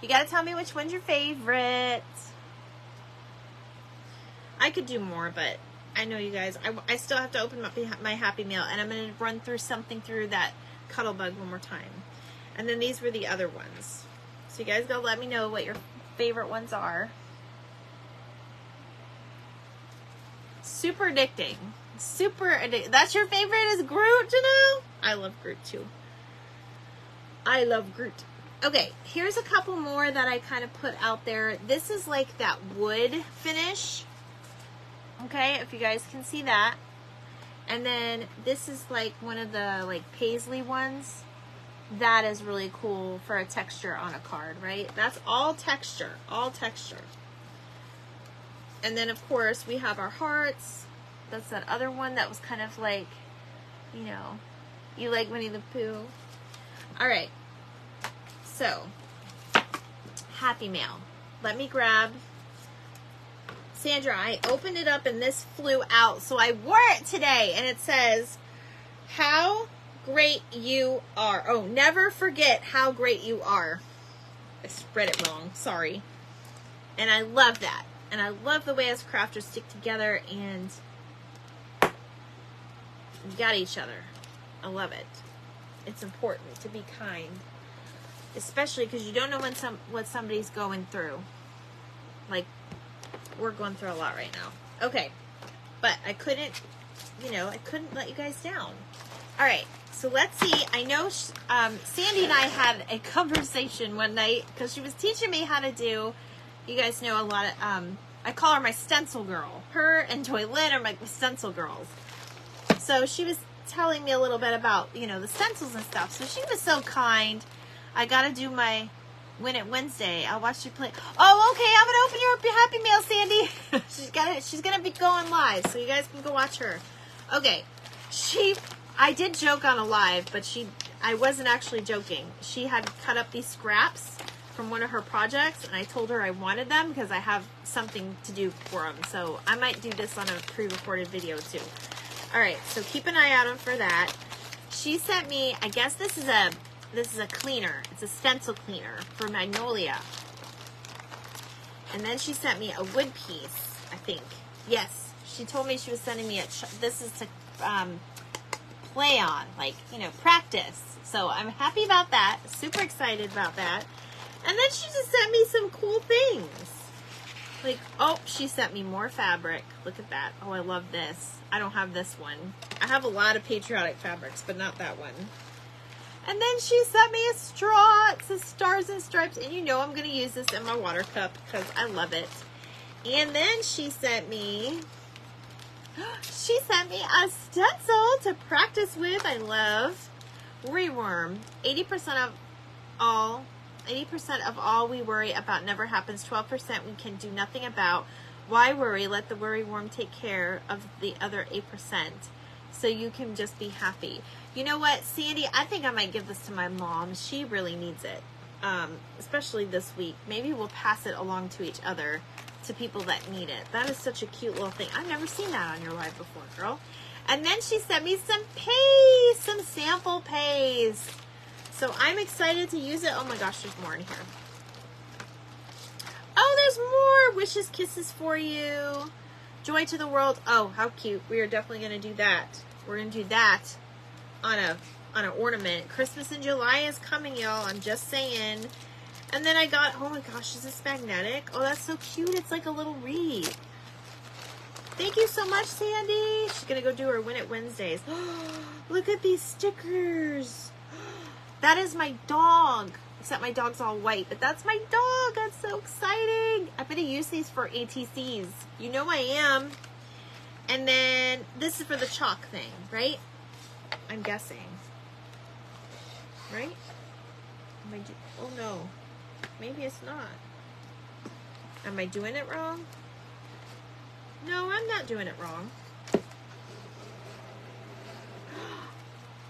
You gotta tell me which one's your favorite. I could do more, but I know you guys. I still have to open up my Happy Meal, and I'm gonna run through something through that Cuttlebug one more time. And then these were the other ones. So you guys gotta let me know what your favorite ones are. Super addicting. Super addicting. That's your favorite is Groot, you know? I love Groot too. I love Groot. Okay, here's a couple more that I kind of put out there. This is like that wood finish. Okay, if you guys can see that. And then this is like one of the like paisley ones. That is really cool for a texture on a card, right? That's all texture, all texture. And then of course we have our hearts. That's that other one that was kind of like, you know, you like Winnie the Pooh. All right. So, Happy Mail. Let me grab. Sandra, I opened it up and this flew out. So I wore it today and it says, how great you are. Oh, never forget how great you are. I spread it wrong. Sorry. And I love that. And I love the way us crafters stick together and we got each other. I love it. It's important to be kind, especially because you don't know what somebody's going through. Like, we're going through a lot right now. Okay, but I couldn't, you know, I couldn't let you guys down. All right, so let's see. I know Sandy and I had a conversation one night because she was teaching me how to do. You guys know a lot of. I call her my stencil girl. Her and Joy Lynn are my stencil girls. So she was telling me a little bit about, you know, the stencils and stuff. So she was so kind. I got to do my Win It Wednesday. I'll watch you play. Oh, okay. I'm going to open your Happy Mail, Sandy. she's going to be going live. So you guys can go watch her. Okay. I did joke on a live, but I wasn't actually joking. She had cut up these scraps from one of her projects, and I told her I wanted them because I have something to do for them. So I might do this on a pre-recorded video too. All right, so keep an eye out for that. She sent me, I guess this is a cleaner. It's a stencil cleaner for Magnolia. And then she sent me a wood piece, I think. Yes, she told me she was sending me this is to play on, like, you know, practice. So I'm happy about that. Super excited about that. And then she just sent me some cool things. Like, oh, she sent me more fabric. Look at that. Oh, I love this. I don't have this one. I have a lot of patriotic fabrics, but not that one. And then she sent me a straw. It says Stars and Stripes. And you know I'm going to use this in my water cup because I love it. And then she sent me a stencil to practice with. I love Reworm. 80% of all 80% of all we worry about never happens. 12% we can do nothing about. Why worry? Let the worry worm take care of the other 8%. So you can just be happy. You know what, Sandy? I think I might give this to my mom. She really needs it, especially this week. Maybe we'll pass it along to each other, to people that need it. That is such a cute little thing. I've never seen that on your live before, girl. And then she sent me some pays, some sample pays. So I'm excited to use it. Oh my gosh, there's more in here. Oh, there's more. Wishes, kisses for you. Joy to the world. Oh, how cute. We are definitely going to do that. We're going to do that on an ornament. Christmas in July is coming, y'all. I'm just saying. And then I got, oh my gosh, is this magnetic? Oh, that's so cute. It's like a little wreath. Thank you so much, Sandy. She's going to go do her Win It Wednesdays. Look at these stickers. That is my dog. Except my dog's all white, but that's my dog. That's so exciting. I'm going to use these for ATCs. You know I am. And then this is for the chalk thing, right? I'm guessing. Right? Oh no. Maybe it's not. Am I doing it wrong? No, I'm not doing it wrong.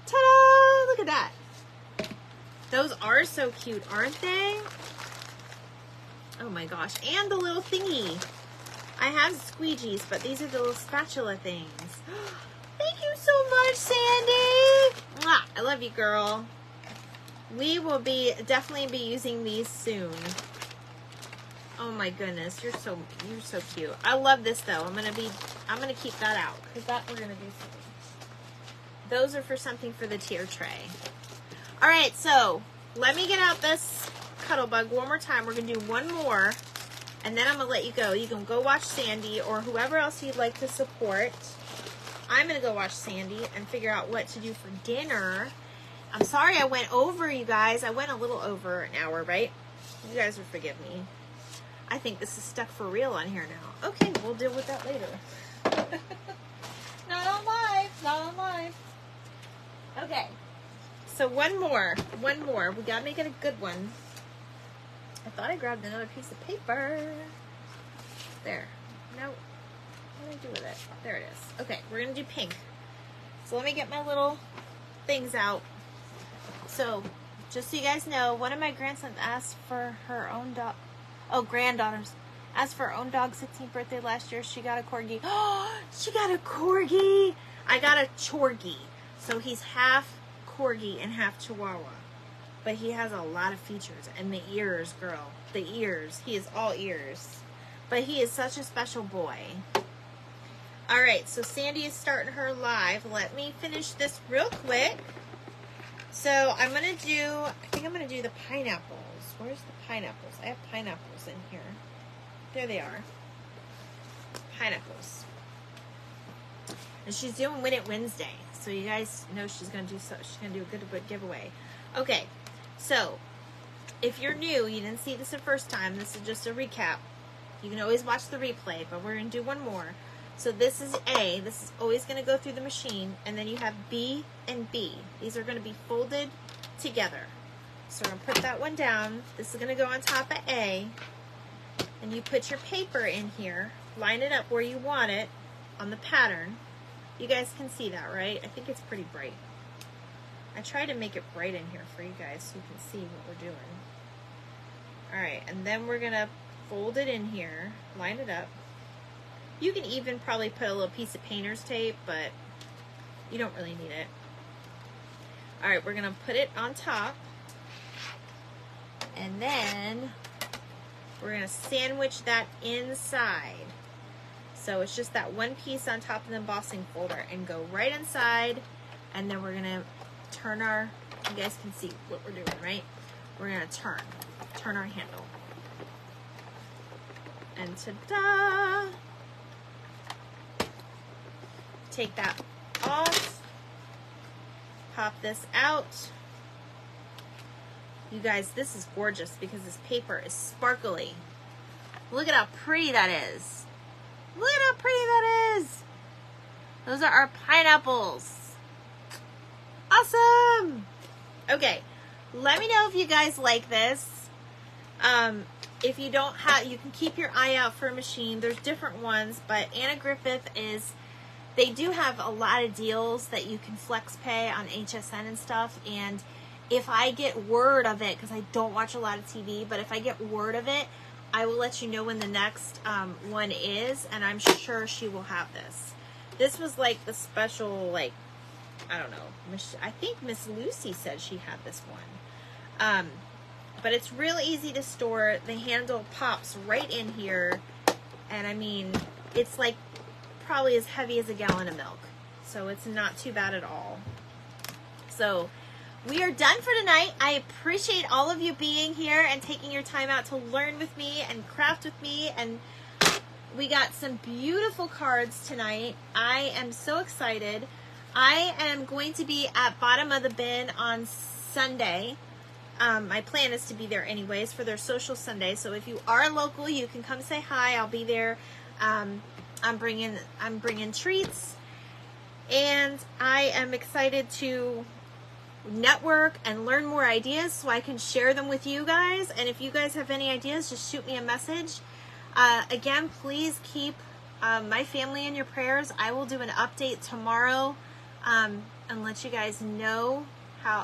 Ta-da! Look at that. Those are so cute, aren't they? Oh my gosh. And the little thingy. I have squeegees, but these are the little spatula things. Thank you so much, Sandy. Mwah! I love you, girl. We will definitely be using these soon. Oh my goodness, you're so cute. I love this though. I'm gonna keep that out because we're gonna do something. Those are for something for the tier tray. All right, so let me get out this cuddle bug one more time. We're gonna do one more, and then I'm gonna let you go. You can go watch Sandy or whoever else you'd like to support. I'm gonna go watch Sandy and figure out what to do for dinner. I'm sorry I went over, you guys. I went a little over an hour, right? You guys will forgive me. I think this is stuck for real on here now. Okay, we'll deal with that later. Not on live. Not on live. Okay. So one more. We gotta make it a good one. I thought I grabbed another piece of paper. There. No. What did I do with it? There it is. Okay, we're gonna do pink. So let me get my little things out. So, just so you guys know, one of my grandsons asked for her own dog. Oh, granddaughters. Asked for her own dog's 16th birthday last year. She got a corgi. Oh, she got a corgi. I got a chorgi. So he's half corgi and half chihuahua. But he has a lot of features. And the ears, girl. The ears. He is all ears. But he is such a special boy. Alright, so Sandy is starting her live. Let me finish this real quick. So I'm going to do, I think I'm going to do the pineapples. Where's the pineapples? I have pineapples in here. There they are. Pineapples. And she's doing Win It Wednesday. So you guys know she's going to do a good giveaway. Okay. So if you're new, you didn't see this the first time, this is just a recap. You can always watch the replay, but we're going to do one more. So this is A. This is always going to go through the machine. And then you have B and B. These are going to be folded together. So I'm going to put that one down. This is going to go on top of A. And you put your paper in here. Line it up where you want it on the pattern. You guys can see that, right? I think it's pretty bright. I try to make it bright in here for you guys so you can see what we're doing. Alright, and then we're going to fold it in here. Line it up. You can even probably put a little piece of painter's tape, but you don't really need it. Alright, we're going to put it on top. And then we're going to sandwich that inside. So it's just that one piece on top of the embossing folder and go right inside. And then we're going to turn our, you guys can see what we're doing, right? We're going to turn our handle. And ta-da! Take that off. Pop this out. You guys, this is gorgeous because this paper is sparkly. Look at how pretty that is. Look at how pretty that is. Those are our pineapples. Awesome. Okay, let me know if you guys like this. If you don't have, you can keep your eye out for a machine. There's different ones, but Anna Griffith they do have a lot of deals that you can flex pay on HSN and stuff. And if I get word of it, because I don't watch a lot of TV, but if I get word of it, I will let you know when the next one is, and I'm sure she will have this. This was like the special, like, I don't know. I think Miss Lucy said she had this one. But it's really easy to store. The handle pops right in here. And I mean, it's like probably as heavy as a gallon of milk. So it's not too bad at all. So we are done for tonight. I appreciate all of you being here and taking your time out to learn with me and craft with me. And we got some beautiful cards tonight. I am so excited. I am going to be at Bottom of the Bin on Sunday. My plan is to be there anyways for their social Sunday. So if you are local, you can come say hi. I'll be there. I'm bringing treats, and I am excited to network and learn more ideas so I can share them with you guys. And if you guys have any ideas, just shoot me a message. Again, please keep my family in your prayers. I will do an update tomorrow and let you guys know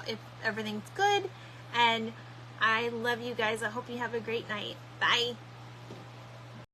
if everything's good. And I love you guys. I hope you have a great night. Bye.